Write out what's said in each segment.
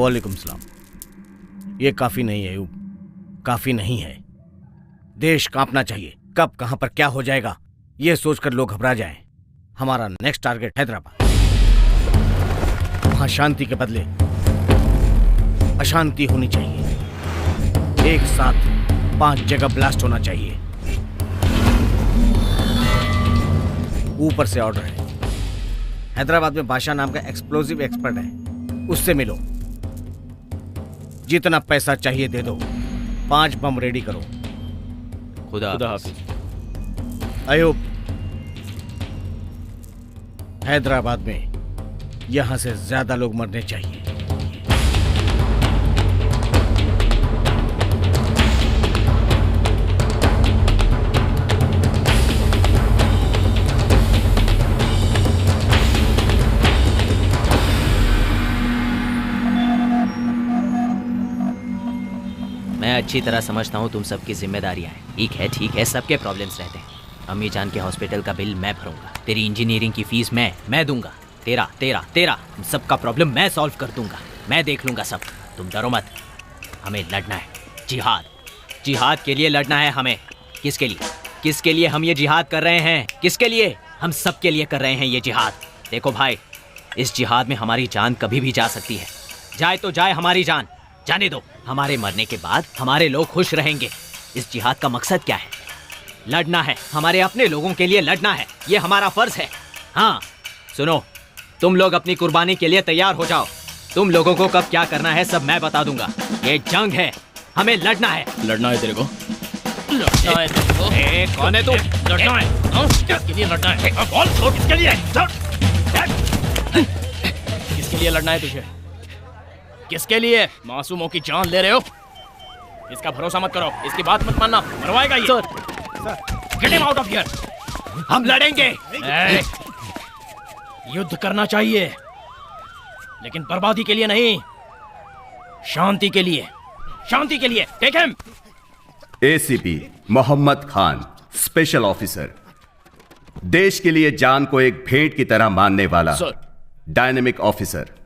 वालेकुम सलाम। ये काफी नहीं है अयूब, काफी नहीं है। देश कांपना चाहिए। कब कहां पर क्या हो जाएगा ये सोचकर लोग घबरा जाएं। हमारा नेक्स्ट टारगेट हैदराबाद। वहां शांति के बदले अशांति होनी चाहिए। एक साथ 5 जगह ब्लास्ट होना चाहिए। ऊपर से ऑर्डर है। हैदराबाद में बादशाह नाम का एक्सप्लोजिव एक्सपर्ट है, उससे मिलो। जितना पैसा चाहिए दे दो। 5 बम रेडी करो। खुदा हाफिज। अयूब, हैदराबाद में यहां से ज्यादा लोग मरने चाहिए। मैं अच्छी तरह समझता हूँ तुम सबकी जिम्मेदारियाँ हैं। ठीक है, सबके प्रॉब्लम्स रहते हैं। अम्मी जान के हॉस्पिटल का बिल मैं भरूंगा, तेरी इंजीनियरिंग की फीस मैं दूंगा, तेरा सबका प्रॉब्लम मैं सॉल्व कर दूंगा। मैं देख लूंगा सब, तुम डरो मत। हमें लड़ना है, जिहाद के लिए लड़ना है हमें। किसके लिए हम ये जिहाद कर रहे हैं? किसके लिए? हम सबके लिए कर रहे हैं ये जिहाद। देखो भाई, इस जिहाद में हमारी जान कभी भी जा सकती है। जाए तो जाए हमारी जान, जाने दो। हमारे मरने के बाद हमारे लोग खुश रहेंगे। इस जिहाद का मकसद क्या है? लड़ना है, हमारे अपने लोगों के लिए लड़ना है। ये हमारा फर्ज है। हाँ सुनो, तुम लोग अपनी कुर्बानी के लिए तैयार हो जाओ। तुम लोगों को कब क्या करना है सब मैं बता दूंगा। ये जंग है, हमें लड़ना है। लड़ना है तेरे को? लड़ना है तेरे को? कौन है तू? लड़ना है? किसके लिए लड़ना है? बोल, किसके लिए? किसके लिए लड़ना है तुझे? किसके लिए? मासूमों की जान ले रहे हो? इसका भरोसा मत करो, इसकी बात मत मानना, मरवाएगा ये। Get him out of here. हम लड़ेंगे। युद्ध करना चाहिए, लेकिन बर्बादी के लिए नहीं, शांति के लिए। Take him. ACP Mohammed Khan, special officer, देश के लिए जान को एक भेंट की तरह मानने वाला dynamic officer.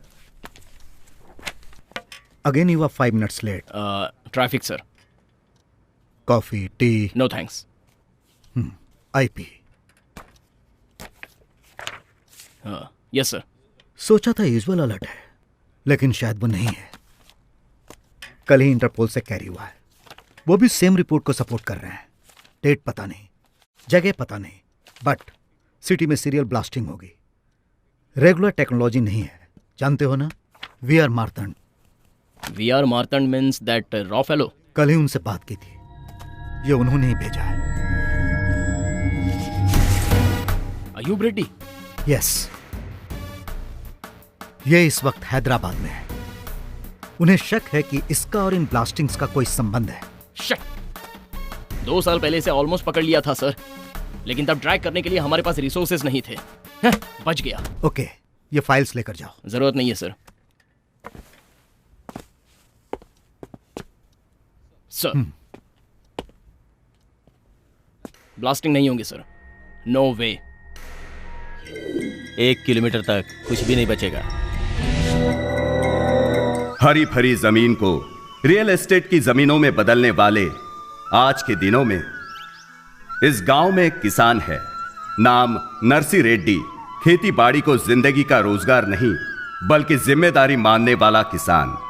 Again you are 5 minutes late. Traffic sir. Coffee, tea? No thanks. IP. Yes sir. सोचा था यूजुअल अलर्ट है, लेकिन शायद वो नहीं है। कल ही इंटरपोल से कैरी हुआ है। वो भी सेम रिपोर्ट को सपोर्ट कर रहे हैं। डेट पता नहीं, जगह पता नहीं, बट सिटी में सीरियल ब्लास्टिंग होगी। रेगुलर टेक्नोलॉजी नहीं है, जानते हो ना? We are Martand means that रॉ फेलो। कल ही उनसे बात की थी, ये उन्होंने ही भेजा है। अयूब रेड्डी? यस, ये इस वक्त हैदराबाद में है। उन्हें शक है कि इसका और इन ब्लास्टिंग्स का कोई संबंध है। शक? 2 साल पहले से ऑलमोस्ट पकड़ लिया था सर, लेकिन तब ट्रैक करने के लिए हमारे पास रिसोर्सेज नहीं थे। बच गया। ओके, ये फाइल्स लेकर जाओ। जरूरत नहीं है सर। सर ब्लास्टिंग नहीं होंगे सर, नो वे। 1 किलोमीटर तक कुछ भी नहीं बचेगा। हरी भरी जमीन को रियल एस्टेट की जमीनों में बदलने वाले आज के दिनों में इस गांव में एक किसान है, नाम नरसी रेड्डी। खेती बाड़ी को जिंदगी का रोजगार नहीं बल्कि जिम्मेदारी मानने वाला किसान।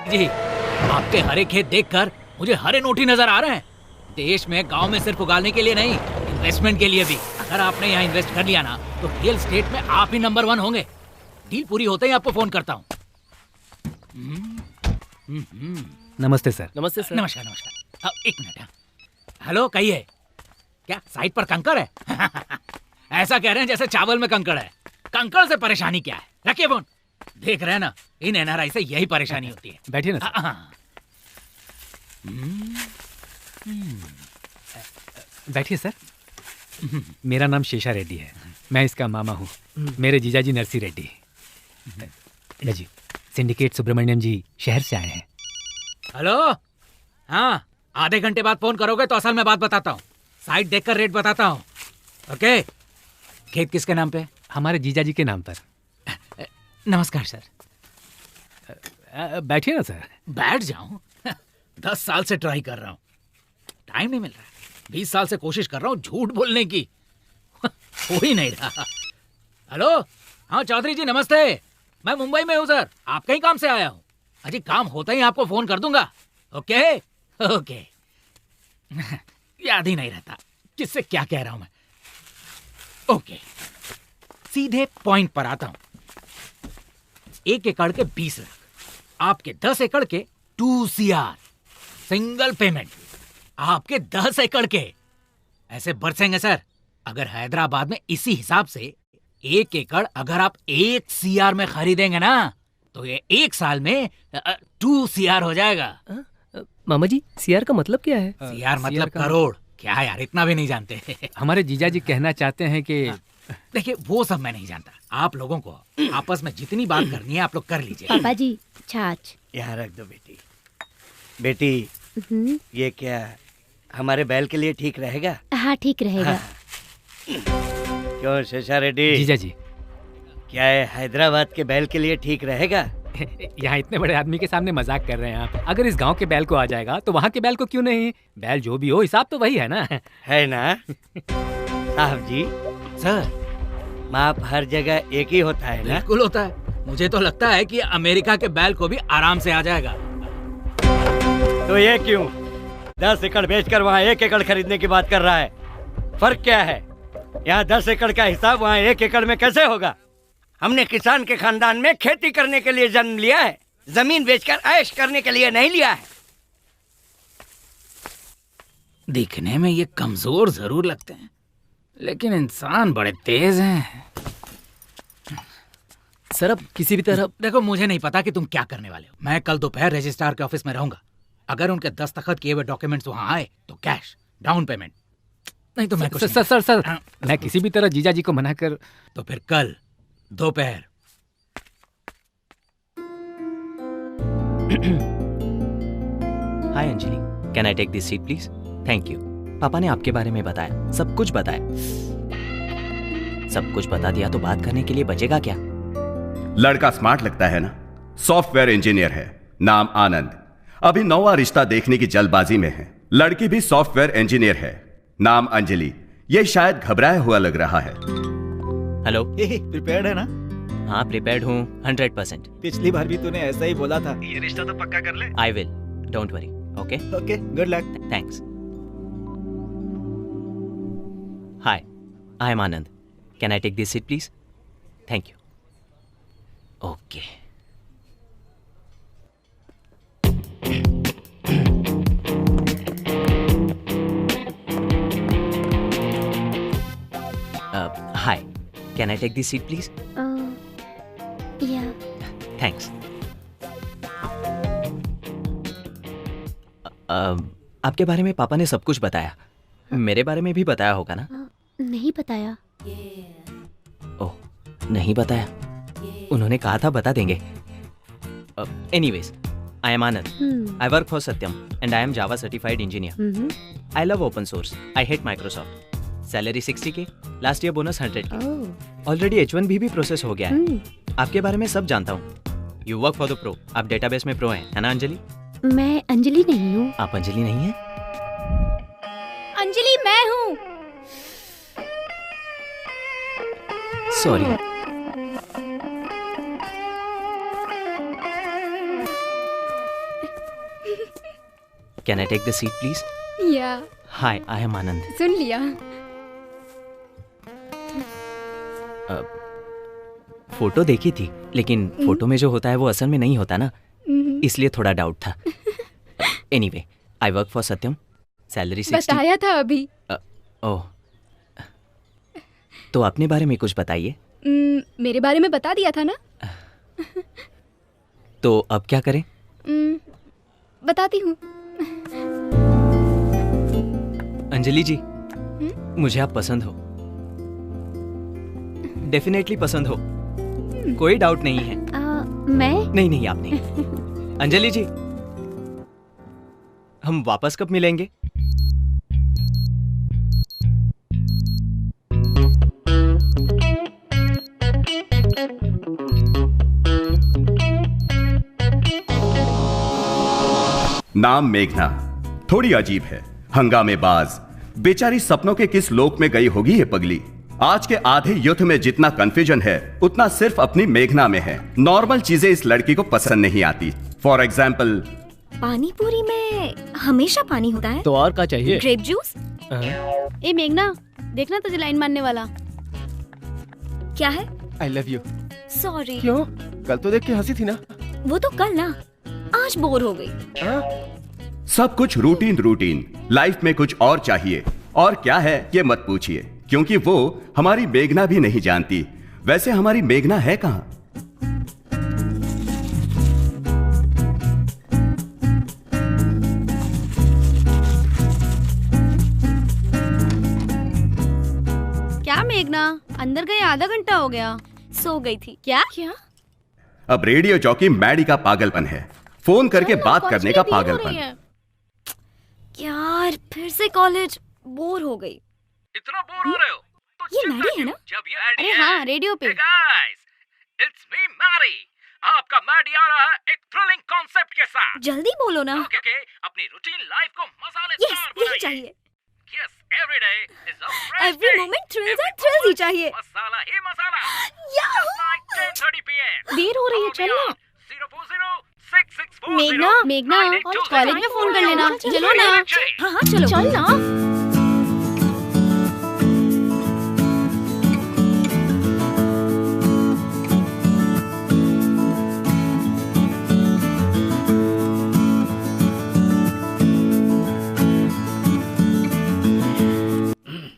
जी, आपके हरे खेत देखकर मुझे हरे नोटी नजर आ रहे हैं। देश में, गांव में सिर्फ उगाने के लिए नहीं, इन्वेस्टमेंट के लिए भी। अगर आपने यहाँ इन्वेस्ट कर लिया ना तो रियल एस्टेट में आप ही नंबर 1 होंगे। डील पूरी होते ही आपको फोन करता हूँ। नमस्ते सर। नमस्ते सर। नमस्कार। एक मिनट। हेलो, कहिए। क्या साइड पर कंकड़ है? ऐसा कह रहे हैं जैसे चावल में कंकड़ है। कंकड़ से परेशानी क्या है? रखिए फोन। देख रहे हैं ना, इन एनआरआई से यही परेशानी होती है। बैठिए ना। बैठिए सर। मेरा नाम शेषा रेड्डी है, मैं इसका मामा हूँ। मेरे जीजाजी नरसी रेड्डी जी, सिंडिकेट सुब्रमण्यम जी शहर से आए हैं। हेलो, हाँ, आधे घंटे बाद फोन करोगे तो असल में बात बताता हूँ। साइट देखकर रेट बताता हूँ। ओके। खेत किसके नाम पे? हमारे जीजा जी के नाम पर। नमस्कार सर। बैठिए ना सर। बैठ जाऊं? 10 साल से ट्राई कर रहा हूं, टाइम नहीं मिल रहा। 20 साल से कोशिश कर रहा हूं झूठ बोलने की, हो ही नहीं रहा। हेलो, हाँ चौधरी जी नमस्ते। मैं मुंबई में हूँ सर, आपके ही काम से आया हूँ। अजी काम होता ही आपको फोन कर दूंगा। Okay okay. याद ही नहीं रहता किससे क्या कह रहा हूं मैं। ओके, सीधे पॉइंट पर आता हूं। 1 एकड़ के 20 लाख, आपके 10 एकड़ के 2 CR, सिंगल पेमेंट। आपके 10 एकड़ के ऐसे बरसेंगे सर। अगर हैदराबाद में इसी हिसाब से 1 एकड़ अगर आप 1 CR में खरीदेंगे ना, तो ये 1 साल में 2 CR हो जाएगा। मामा जी, CR का मतलब क्या है? CR मतलब करोड़। क्या यार, इतना भी नहीं जानते? हमारे जीजा जी कहना चाहते हैं कि देखिए वो सब मैं नहीं जानता। आप लोगों को आपस में जितनी बात करनी है आप लोग कर लीजिए। पापा जी छाछ। यहाँ रख दो बेटी। बेटी ये क्या हमारे बैल के लिए ठीक रहेगा? हाँ ठीक रहेगा। क्यों शेषा रेड्डी? जीजा जी, क्या है हैदराबाद के बैल के लिए ठीक रहेगा? यहाँ इतने बड़े आदमी के सामने मजाक कर रहे हैं आप। अगर इस गांव के बैल को आ जाएगा तो वहाँ के बैल को क्यों नहीं? बैल जो भी हो, हिसाब तो वही है ना। है ना साहब जी? सर माप हर जगह एक ही होता है ना? बिल्कुल होता है। मुझे तो लगता है कि अमेरिका के बैल को भी आराम से आ जाएगा। तो ये क्यों 10 एकड़ बेचकर वहाँ 1 एकड़ खरीदने की बात कर रहा है? फर्क क्या है? यहाँ 10 एकड़ का हिसाब वहाँ 1 एकड़ में कैसे होगा? हमने किसान के खानदान में खेती करने के लिए जन्म लिया है, जमीन बेचकर ऐश करने के लिए नहीं लिया है। दिखने में ये कमजोर जरूर लगते हैं, लेकिन इंसान बड़े तेज हैं। सर अब किसी भी तरह देखो, मुझे नहीं पता कि तुम क्या करने वाले हो। मैं कल दोपहर रजिस्ट्रार के ऑफिस में रहूंगा। अगर उनके दस्तखत किए हुए डॉक्यूमेंट्स वहां आए तो कैश डाउन पेमेंट, नहीं तो मैं कुछ सर सर सर मैं किसी भी तरह जीजा जी को मना कर। तो फिर कल दोपहर। Hi Anjali, can I take this seat please? Thank you. पापा ने आपके बारे में बताया, सब कुछ बताया। सब कुछ बता दिया तो बात करने के लिए बचेगा क्या? लड़का स्मार्ट लगता है ना? सॉफ्टवेयर इंजीनियर है, नाम आनंद। अभी 9वां रिश्ता देखने की जल्दबाजी में है। लड़की भी सॉफ्टवेयर इंजीनियर है, नाम अंजलि। ये शायद घबराया हुआ लग रहा है। हेलो, प्रिपेयर्ड है ना? हाँ प्रिपेयर्ड हूँ 100%। पिछली बार भी तूने ऐसा ही बोला था। ये रिश्ता तो पक्का कर ले। I will, don't worry. Okay okay, good luck. Thanks. Hi, I am Anand. Can I take this seat please? Thank you. Okay. Hi, can I take this seat please? Yeah. Thanks. आपके बारे में पापा ने सब कुछ बताया। मेरे बारे में भी बताया होगा ना? नहीं बताया। ओह, नहीं बताया। उन्होंने कहा था बता देंगे। Anyways, I am Anand. I work for Satyam and I am Java certified engineer. I love open source. I hate Microsoft. Salary 60K, last year bonus 100K। Already H1B भी प्रोसेस हो गया है। आपके बारे में सब जानता हूँ। You work for the pro, आप डेटाबेस में प्रो हैं, है ना अंजलि? मैं अंजलि नहीं हूँ। आप अंजलि नहीं हैं? अंजलि मैं हूँ। Sorry. Can I take the seat please? Yeah. Hi, I am आनंद। सुन लिया। फोटो देखी थी, लेकिन फोटो में जो होता है वो असल में नहीं होता ना, इसलिए थोड़ा डाउट था। Anyway, I work for Satyam, salary 60। बताया था अभी। ओह, तो अपने बारे में कुछ बताइए। मेरे बारे में बता दिया था ना। तो अब क्या करें? बताती हूँ। अंजलि जी, मुझे आप पसंद हो, डेफिनेटली पसंद हो, कोई डाउट नहीं है। मैं? नहीं, आप नहीं। अंजलि जी, हम वापस कब मिलेंगे? नाम मेघना, थोड़ी अजीब है, हंगामेबाज, बेचारी सपनों के किस लोक में गई होगी ये पगली। आज के आधे युद्ध में जितना कंफ्यूजन है उतना सिर्फ अपनी मेघना में है। नॉर्मल चीजें इस लड़की को पसंद नहीं आती। फॉर एग्जाम्पल, पानी पूरी में हमेशा पानी होता है तो और क्या चाहिए? Grape juice. ए मेघना, देखना तुझे लाइन मारने वाला। क्या है? आई लव यू। सॉरी। क्यों? कल तो देख के हंसी थी ना। वो तो कल ना, आज बोर हो गई। सब कुछ रूटीन रूटीन, लाइफ में कुछ और चाहिए। और क्या है ये मत पूछिए, क्योंकि वो हमारी मेघना भी नहीं जानती। वैसे हमारी मेघना है कहाँ? क्या मेघना, अंदर गए आधा घंटा हो गया। सो गई थी। क्या? अब रेडियो जॉकी मैडी का पागलपन है, फोन करके बात करने का पागलपन। यार फिर से कॉलेज, बोर हो गई। इतना बोर हो रहे हो तो ये मैडी है ना? जब ये मैडी अरे हाँ, रेडियो पे। Guys, it's me Maddie. आपका मैडी आ रहा है एक थ्रिलिंग कॉन्सेप्ट के साथ। जल्दी बोलो ना। ओके, अपनी रूटीन लाइफ को मसालेदार यस, यही चाहिए। Yes, every day is a fresh every moment thrills and thrills ही चाहिए। मसाला ही मसाला। याहू! 10:30 PM। देर हो रही है, चल ना। 0406640। मेघना, कॉलेज में फोन कर लेना। चलो ना। हाँ हाँ चलो। चल ना।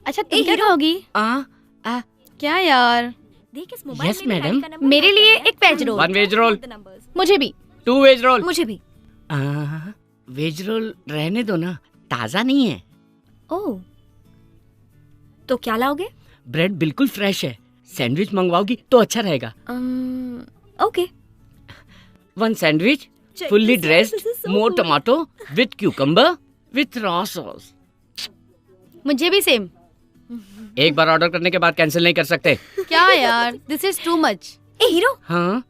अच्छा तुम क्या खाओगी? क्या यार? देख इस मोबाइल Yes, madam. मेरे लिए एक वेज रोल। 1 वेज रोल, मुझे भी। 2 वेज रोल। मुझे भी। वेज रोल रहने दो ना, ताजा नहीं है। ओह, तो क्या लाओगे? ब्रेड बिल्कुल फ्रेश है। सैंडविच मंगवाओगी तो अच्छा रहेगा। Okay. 1 sandwich, fully dressed, more tomato with cucumber with raw sauce. मुझे भी सेम। एक बार ऑर्डर करने के बाद कैंसिल नहीं कर सकते। क्या यार, दिस इज टू मच। ए हीरो। हाँ,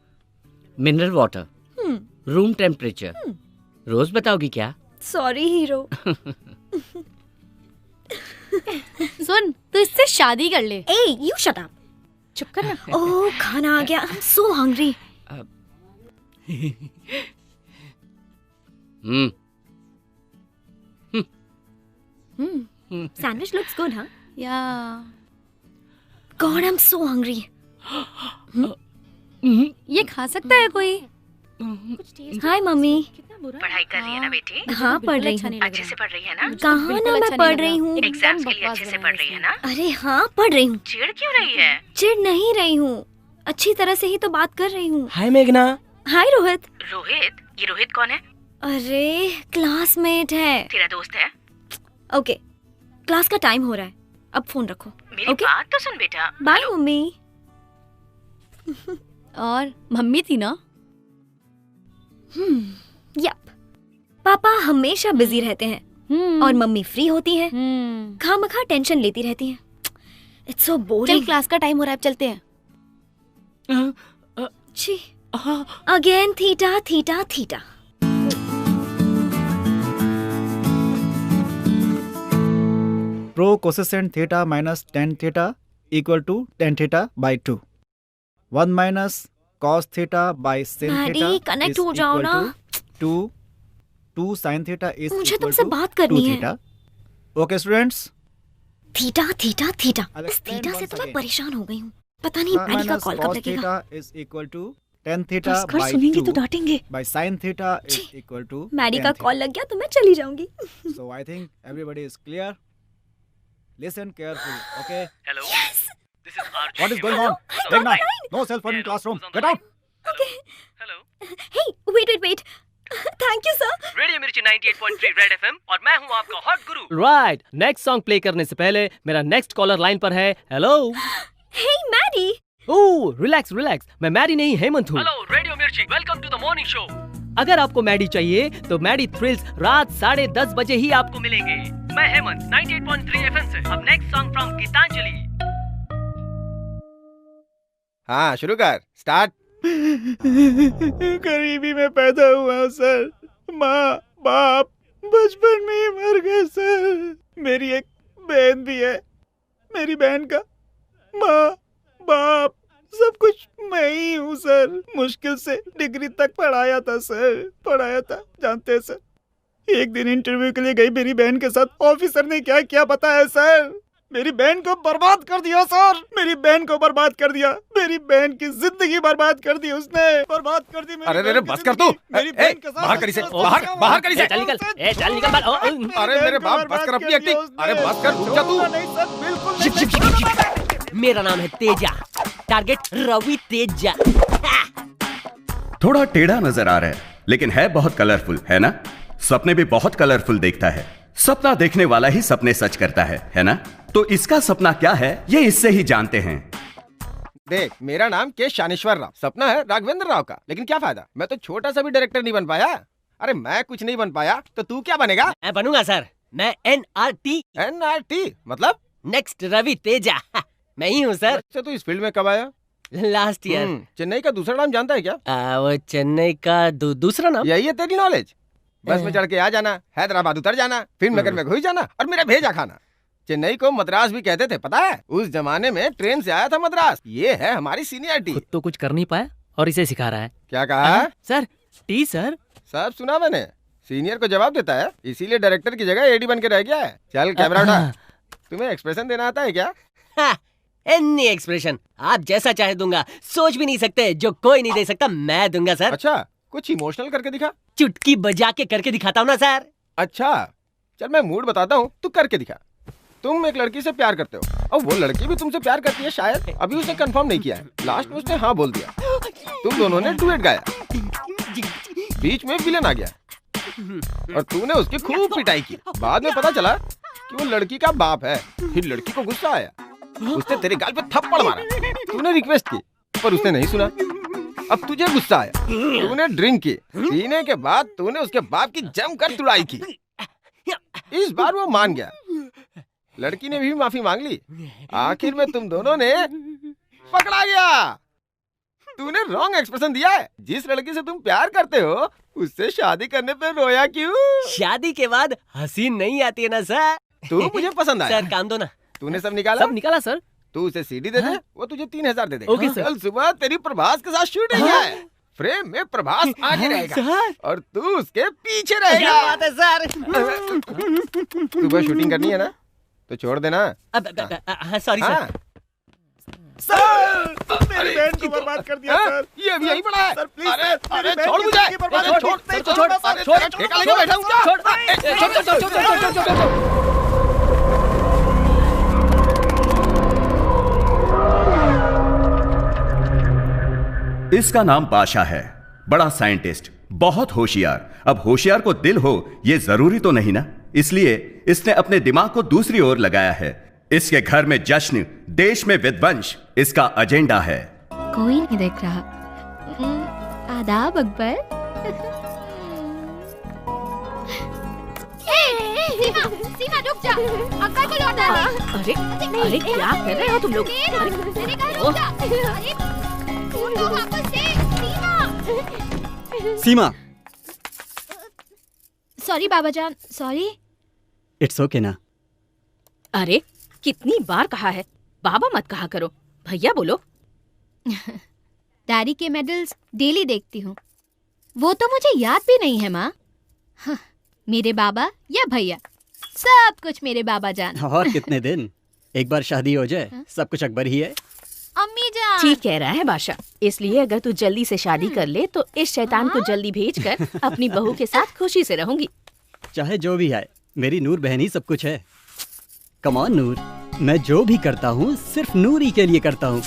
मिनरल वाटर, रूम टेम्परेचर। रोज बताओगी क्या? Sorry hero. सुन, तू इससे शादी कर ले। ए यू शट अप। चुप कर ना। ओह खाना आ गया। I am so hungry. Sandwich looks good, huh? Yeah. God, I'm so hungry. ये खा सकता है कोई? हाय मम्मी। पढ़ाई कर रही है ना बेटी? हाँ पढ़ रही हूँ। अच्छे से पढ़ रही है ना? कहाँ ना मैं पढ़ रही हूँ। एग्जाम्स के लिए अच्छे से पढ़ रही है ना? अरे हाँ पढ़ रही हूँ। चिढ़ क्यों रही है? चिढ़ नहीं रही हूँ, अच्छी तरह से ही तो बात कर रही हूँ। हाय मेघना। हाय रोहित। रोहित? ये रोहित कौन है? अरे क्लासमेट है। तेरा दोस्त है? ओके, क्लास का टाइम हो रहा है, अब फोन रखो। मेरी बात तो सुन बेटा। Bye mummy. और मम्मी थी ना? यप, पापा हमेशा बिजी रहते हैं और मम्मी फ्री होती है, खामखा टेंशन लेती रहती है। It's so boring. चल क्लास का टाइम हो रहा है, अब चलते हैं। छी, again theta theta theta. Pro cosecant theta minus ten theta equal to ten theta by 2। 1 minus cos theta by sin theta connect हो जाओ ना। 2 साइन थीटा इज मुझे तुमसे बात करनी है। Okay students. Theta theta theta, इस थीटा से तो मैं परेशान हो गई हूँ। पता नहीं मैडी का कॉल कब लगेगा। Is equal to ten theta by 2 तो डांटेंगे। By sine theta is equal to Maddy का कॉल लग गया तो मैं चली जाऊंगी। So I think everybody is clear. Listen carefully, okay? Hello. Yes. This is Arjun. What is going on? Meghna, no cell phone in classroom. Get out. Okay. Hello. Hey, wait. Thank you, sir. Radio मिर्ची 98.3 red FM और मैं हूँ आपका hot गुरु। Right, next song play करने से पहले मेरा next collar line पर है। Hello. Hey, Maddie. Oh, relax, मैं मैडी नहीं हेमंत हूँ। Hello radio Mirchi, welcome to the morning show. अगर आपको मैडी चाहिए तो मैडी थ्रिल्स रात 10:30 बजे ही आपको मिलेंगे। मैं हेमंत 98.3 एफएम से। अब नेक्स्ट सॉन्ग फ्रॉम गीतांजलि। हाँ शुरू कर, स्टार्ट। गरीबी में पैदा हुआ सर, माँ बाप बचपन में ही मर गए सर। मेरी एक बहन भी है। मेरी बहन का माँ बाप सब कुछ मैं ही हूँ सर। मुश्किल से डिग्री तक पढ़ाया था सर, पढ़ाया था। जानते हैं सर, एक दिन इंटरव्यू के लिए गई मेरी बहन के साथ, ऑफिसर ने क्या क्या पता है सर? मेरी बहन को बर्बाद कर दिया सर। मेरी बहन को बर्बाद कर दिया। मेरी बहन की जिंदगी बर्बाद कर दी उसने, बर्बाद कर दी। अरे बस कर तू। मेरी बहन के साथ बाहर कर इसे, बाहर कर इसे। चल निकल, चल निकल। अरे मेरे बाप बस कर अपनी एक्टिंग। अरे बस कर, रुक जा तू। नहीं सर, बिल्कुल नहीं। मेरा नाम है तेजा, टारगेट रवि तेजा। थोड़ा टेढ़ा नजर आ रहा है लेकिन है बहुत कलरफुल, है ना? सपने भी बहुत कलरफुल देखता है। सपना देखने वाला ही सपने सच करता है ना? तो इसका सपना क्या है ये इससे ही जानते हैं। देख, मेरा नाम के शानेश्वर राव, सपना है राघवेंद्र राव का, लेकिन क्या फायदा, मैं तो छोटा सा भी डायरेक्टर नहीं बन पाया। अरे मैं कुछ नहीं बन पाया तो तू क्या बनेगा? मैं बनूंगा सर, मैं NRT। NRT मतलब? नेक्स्ट रवि तेजा। मैं ही हूँ सर। अच्छा, तू इस फील्ड में कब आया? Last year. चेन्नई का दूसरा नाम जानता है क्या? वो चेन्नई का दूसरा नाम? यही है तेरी नॉलेज। बस में चढ़ के आ जाना, हैदराबाद उतर जाना, फिल्म नगर में घुस जाना और मेरा भेजा खाना। चेन्नई को मद्रास भी कहते थे, पता है? उस जमाने में ट्रेन से आया था मद्रास। ये है हमारी सीनियरिटी। खुद तो कुछ कर नहीं पाया और इसे सिखा रहा है। क्या कहा? Sir T sir. सब सुना मैंने। सीनियर को जवाब देता है, इसीलिए डायरेक्टर की जगह एडी बन के रह गया है। चल कैमरा उठा। तुम्हें एक्सप्रेशन देना आता है क्या? एनी एक्सप्रेशन आप जैसा चाहे दूंगा। सोच भी नहीं सकते, जो कोई नहीं दे सकता मैं दूंगा सर। अच्छा, कुछ इमोशनल करके दिखा। चुटकी बजा के करके दिखाता हूँ ना सर। अच्छा चल, मैं मूड बताता हूँ, तू करके दिखा। तुम एक लड़की से प्यार करते हो और वो लड़की भी तुमसे प्यार करती है शायद। अभी उसने कंफर्म नहीं किया है, लास्ट में उसने हाँ बोल दिया। तुम दोनों ने डुएट गाया, बीच में विलन आ गया और तूने उसकी खूब पिटाई की। बाद में पता चला कि वो लड़की का बाप है। फिर लड़की को गुस्सा आया, उसने तेरे गाल पे थप्पड़ मारा। तूने रिक्वेस्ट की पर उसने नहीं सुना। अब तुझे गुस्सा आया, तूने ड्रिंक की। पीने के बाद तूने उसके बाप की जमकर तुड़ाई की। इस बार वो मान गया, लड़की ने भी माफी मांग ली। आखिर में तुम दोनों ने पकड़ा गया। तूने रॉन्ग एक्सप्रेशन दिया है। जिस लड़की से तुम प्यार करते हो उससे शादी करने पे रोया क्यों? शादी के बाद हंसी नहीं आती है ना सर। तू मुझे पसंद आया। सर काम दो ना। तूने सब निकाला? सब निकाला सर। तू उसे सीडी दे दे, वो तुझे 3000 दे दे। Okay sir. कल सुबह तेरी प्रभास के साथ शूटिंग है। फ्रेम में प्रभास आगे रहेगा और तू उसके पीछे रहेगा। क्या बात है सर। सुबह शूटिंग करनी है ना, तो छोड़ देना। Sorry sir. सर मेरी बहन को बर्बाद कर दिया सर। ये अभी यहीं पड़ा है सर प्लीज। अरे छोड़ मुझे। छोड़ ठेका लेके बैठा हूँ। इसका नाम पाशा है, बड़ा साइंटिस्ट, बहुत होशियार। अब होशियार को दिल हो ये जरूरी तो नहीं ना, इसलिए इसने अपने दिमाग को दूसरी ओर लगाया है। इसके घर में जश्न, देश में विध्वंस इसका एजेंडा है। कोई नहीं देख रहा। आदाब अकबर। सीमा रुक जा, अक्कर को लौटा दे। अरे क्या कर रहे हो तुम लोग? सीमा। सॉरी बाबा जान, सॉरी। इट्स ओके ना। अरे कितनी बार कहा है बाबा मत कहा करो, भैया बोलो। डैडी के मेडल्स डेली देखती हूँ, वो तो मुझे याद भी नहीं है माँ। हाँ, मेरे बाबा या भैया, सब कुछ मेरे बाबा जान। और कितने दिन, एक बार शादी हो जाए सब कुछ अकबर ही है। अम्मी जान। ठीक कह रहा है बादशाह, इसलिए अगर तू जल्दी से शादी कर ले तो इस शैतान को जल्दी भेजकर अपनी बहू के साथ खुशी से रहूंगी। चाहे जो भी है, मेरी नूर बहन ही सब कुछ है। कम ऑन नूर, मैं जो भी करता हूँ सिर्फ नूर ही के लिए करता हूँ।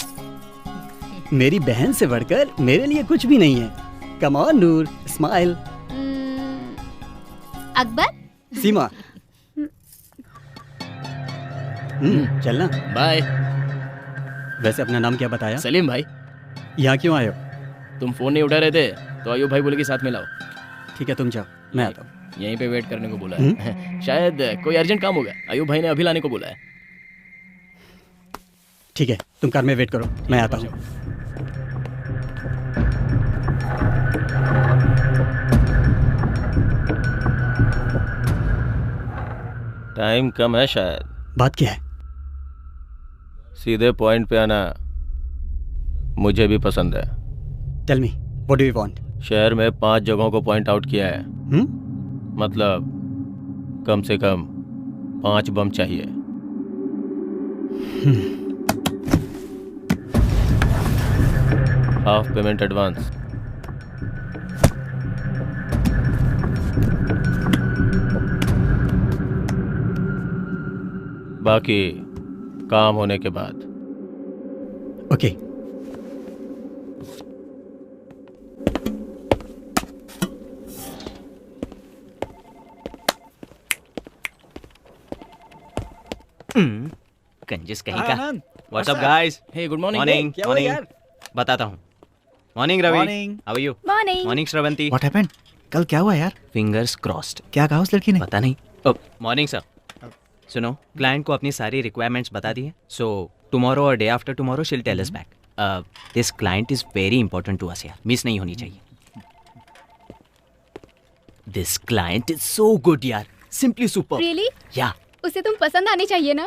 मेरी बहन से बढ़कर मेरे लिए कुछ भी नहीं है। Come on Noor, smile. Akbar. Seema. चलना। बाय। वैसे अपना नाम क्या बताया? सलीम भाई। यहाँ क्यों आए हो? तुम फोन नहीं उठा रहे थे तो अयूब भाई बोले कि साथ में लाओ। ठीक है तुम जाओ, मैं आता हूँ। यहीं पे वेट करने को बोला है। शायद कोई अर्जेंट काम होगा, अयूब भाई ने अभी लाने को बोला है। ठीक है तुम कार में वेट करो, मैं आता हूँ। टाइम कम है शायद। बात क्या है? सीधे पॉइंट पे आना मुझे भी पसंद है। Tell me what do you want? शहर में 5 जगहों को पॉइंट आउट किया है। मतलब कम से कम 5 बम चाहिए। Half payment advance. बाकी काम होने के बाद। ओके। कंजूस कहीं का। What's up guys? Hey good morning. Morning क्या हुआ यार? बताता हूँ। Morning Ravi. Morning. How are you? Morning. Morning Shravanti. What happened? कल क्या हुआ यार? Fingers crossed. क्या कहा उस लड़की ने? पता नहीं। Morning sir. सुनो, क्लाइंट को अपनी सारी रिक्वायरमेंट्स बता दी है। सो टुमारो और day after tomorrow she will tell us back. This client is very important to us यार, मिस नहीं होनी चाहिए। This client is so good यार, सिंपली सुपर। रियली? या उसे तुम पसंद आनी चाहिए ना?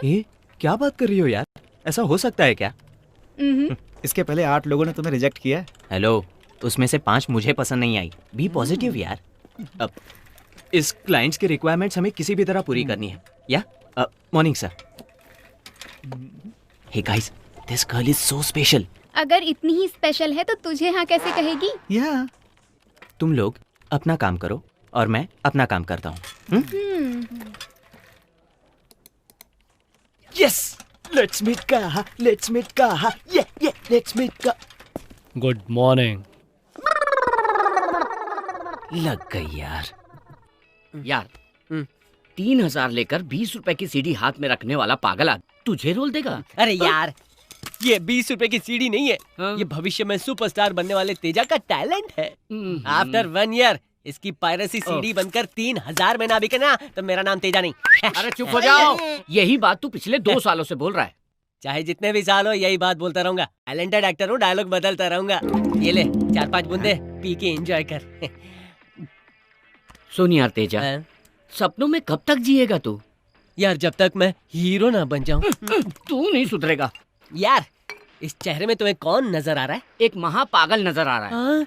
क्या बात कर रही हो यार? ऐसा हो सकता है क्या? इसके पहले 8 लोगों ने तुम्हें रिजेक्ट किया है। हेलो, उसमें से 5 मुझे पसंद नहीं आई। बी पॉजिटिव यार। अब इस क्लाइंट्स की रिक्वायरमेंट्स हमें किसी भी तरह पूरी करनी है। Yeah morning sir. Hey guys, this girl is so special. अगर इतनी ही स्पेशल है तो तुझे हाँ कैसे कहेगी? या तुम लोग अपना काम करो और मैं अपना काम करता हूँ। यस, लेट्स मीट कहा, लेट्स मीट कहा, ये लेट्स मीट का। Good morning. लग गई यार। यार 3000 लेकर 20 रुपए की सीडी हाथ में रखने वाला पागल आदमी तुझे रोल देगा? अरे यार, ये 20 रुपए की सीडी नहीं है। ये भविष्य में सुपरस्टार बनने वाले तेजा का टैलेंट है। आफ्टर 1 ईयर इसकी पायरेसी सीडी बनकर 3000 में ना बिके ना तो मेरा नाम तेजा नहीं। अरे चुप हो जाओ। यही बात तू पिछले 2 सालों से बोल रहा है। चाहे जितने भी साल हो यही बात बोलता रहूंगा। टैलेंटेड एक्टर हूँ, डायलॉग बदलता रहूंगा। ये ले 4-5 बूंदे पी के एंजॉय कर। सुन यार तेजा, सपनों में कब तक जिएगा तू? यार जब तक मैं हीरो ना बन जाऊं। तू नहीं सुधरेगा। यार इस चेहरे में तुम्हें कौन नजर आ रहा है? एक महा पागल नजर आ रहा है।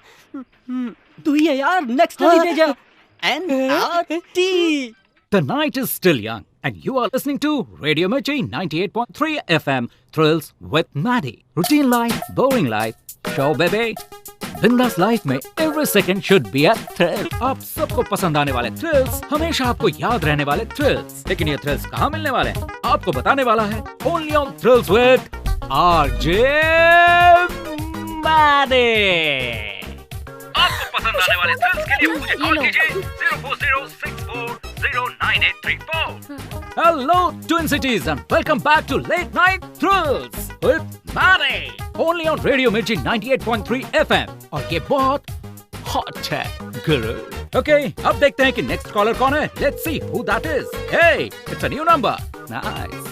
तू ही है यार, next Teja. NRT. The night is still young, and you are listening to Radio Mirchi 98.3 FM. Thrills with Maddie. Routine life, boring life, show baby. बिंदास लाइफ में every second should be a thrill. आप सबको पसंद आने वाले thrills, हमेशा आपको याद रहने वाले थ्रिल्स। लेकिन ये थ्रिल्स कहाँ मिलने वाले हैं? आपको बताने वाला है Only on Thrills with RJ Maddie. आपको पसंद आने वाले थ्रिल्स के लिए मुझे कॉल कीजिए 04064098834। Hello Twin Cities and welcome back to Late Night Thrills with Maddie. Only on Radio Mirchi 98.3 FM. और ये बहुत hot है गुरु। Okay, अब देखते हैं कि next caller कौन है। Let's see who that is. Hey, it's a new number. Nice.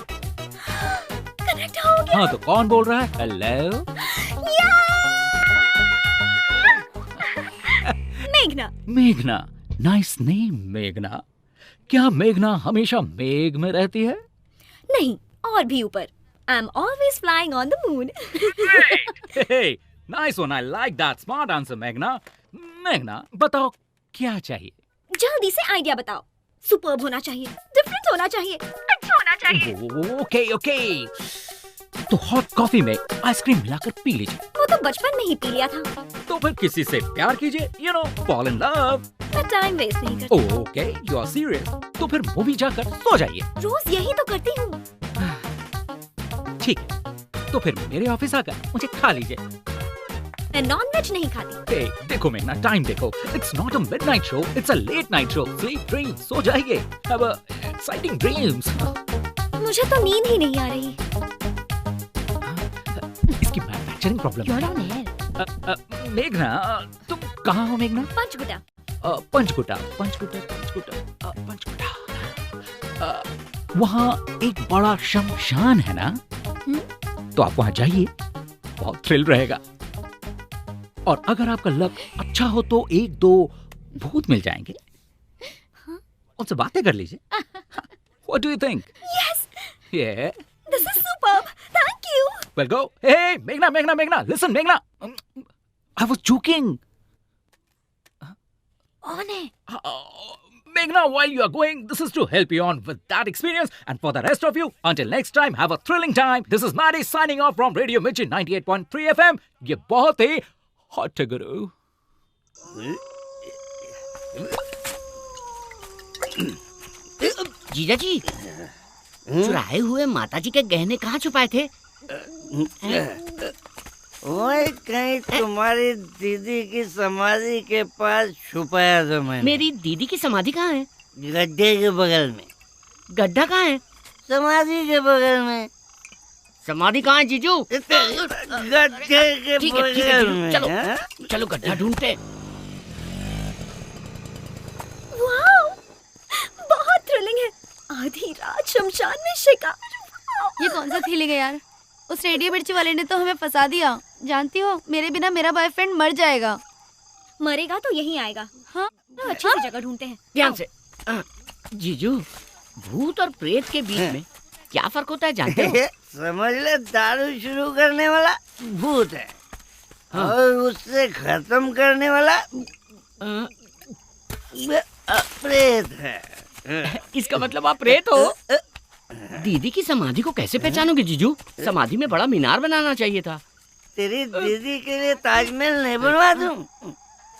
Connect हो गया। हाँ तो कौन बोल रहा है? Hello. मेघना। मेघना, नाइस नेम मेघना। क्या मेघना हमेशा मेघ में रहती है? नहीं, और भी ऊपर। I'm always flying on the moon. Hey, nice one. I like that smart answer, मेघना। मेघना, बताओ क्या चाहिए? जल्दी से आइडिया बताओ। सुपर्ब होना चाहिए, डिफरेंट होना चाहिए, अच्छा होना चाहिए। ओके। तो हॉट कॉफी में आइसक्रीम मिलाकर पी लीजिए। वो तो बचपन में ही पी लिया था। तो फिर किसी से प्यार कीजिए, you know, fall in love. मैं टाइम वेस्ट नहीं करती। Okay, you are serious. तो फिर मूवी जाकर सो जाइए। रोज यही तो करती हूँ। ठीक है, तो फिर मेरे ऑफिस आकर मुझे खा लीजिए। मैं नॉन-वेज नहीं खाती। Hey, देखो मेघना, टाइम देखो। It's not a midnight show, it's a late night show. Sleep, dream, सो जाइए। Have a exciting dreams. मुझे तो नींद ही नहीं आ रही। इसकी मैन्युफैक्चरिंग प्रॉब्लम। मेघना, तुम कहाँ हो मेघना? पंचकुटा। पंचकुटा। वहाँ एक बड़ा शमशान है ना? तो आप वहाँ जाइए, बहुत थ्रिल रहेगा। और अगर आपका लक अच्छा हो तो 1-2 भूत मिल जाएंगे। उनसे बातें कर लीजिए। What do you think? Yes. Yeah. This is superb. Thank you. Well, go. Hey, Meghna. Listen, Meghna. I was joking. On है. Meghna, while you are going, this is to help you on with that experience. And for the rest of you, until next time, have a thrilling time. This is Maddie signing off from Radio Mirchi 98.3 FM. ये बहुत ही hot है गुरु. जीजा जी, चुराए हुए माताजी के गहने कहाँ छुपाए थे? ओए, कहीं तुम्हारी दीदी की समाधि के पास छुपाया था मैंने। मेरी दीदी की समाधि कहाँ है? गड्ढे के बगल में। गड्ढा कहाँ है? समाधि के बगल में। समाधि कहाँ है जीजू? गड्ढे के बगल में। चलो चलो गड्ढा ढूंढते। वाओ, बहुत थ्रिलिंग है। आधी रात शमशान में शिकार। ये कौन सा थ्रिलिंग है यार? उस रेडियो मिर्ची वाले ने तो हमें फंसा दिया। जानती हो, मेरे बिना मेरा बॉयफ्रेंड मर जाएगा। मरेगा तो यहीं आएगा। हाँ, तो अच्छी सी जगह ढूंढते हैं। ध्यान से। जीजू, भूत और प्रेत के बीच में क्या फर्क होता है जानते हो? समझ ले, दारू शुरू करने वाला भूत है। हाँ। और उससे खत्म करने वाला प्रेत है। इसका मतलब आप प्रेत हो? दीदी की समाधि को कैसे पहचानोगे जीजू? समाधि में बड़ा मीनार बनाना चाहिए था। तेरी दीदी के लिए ताजमहल नहीं बनवा दूं?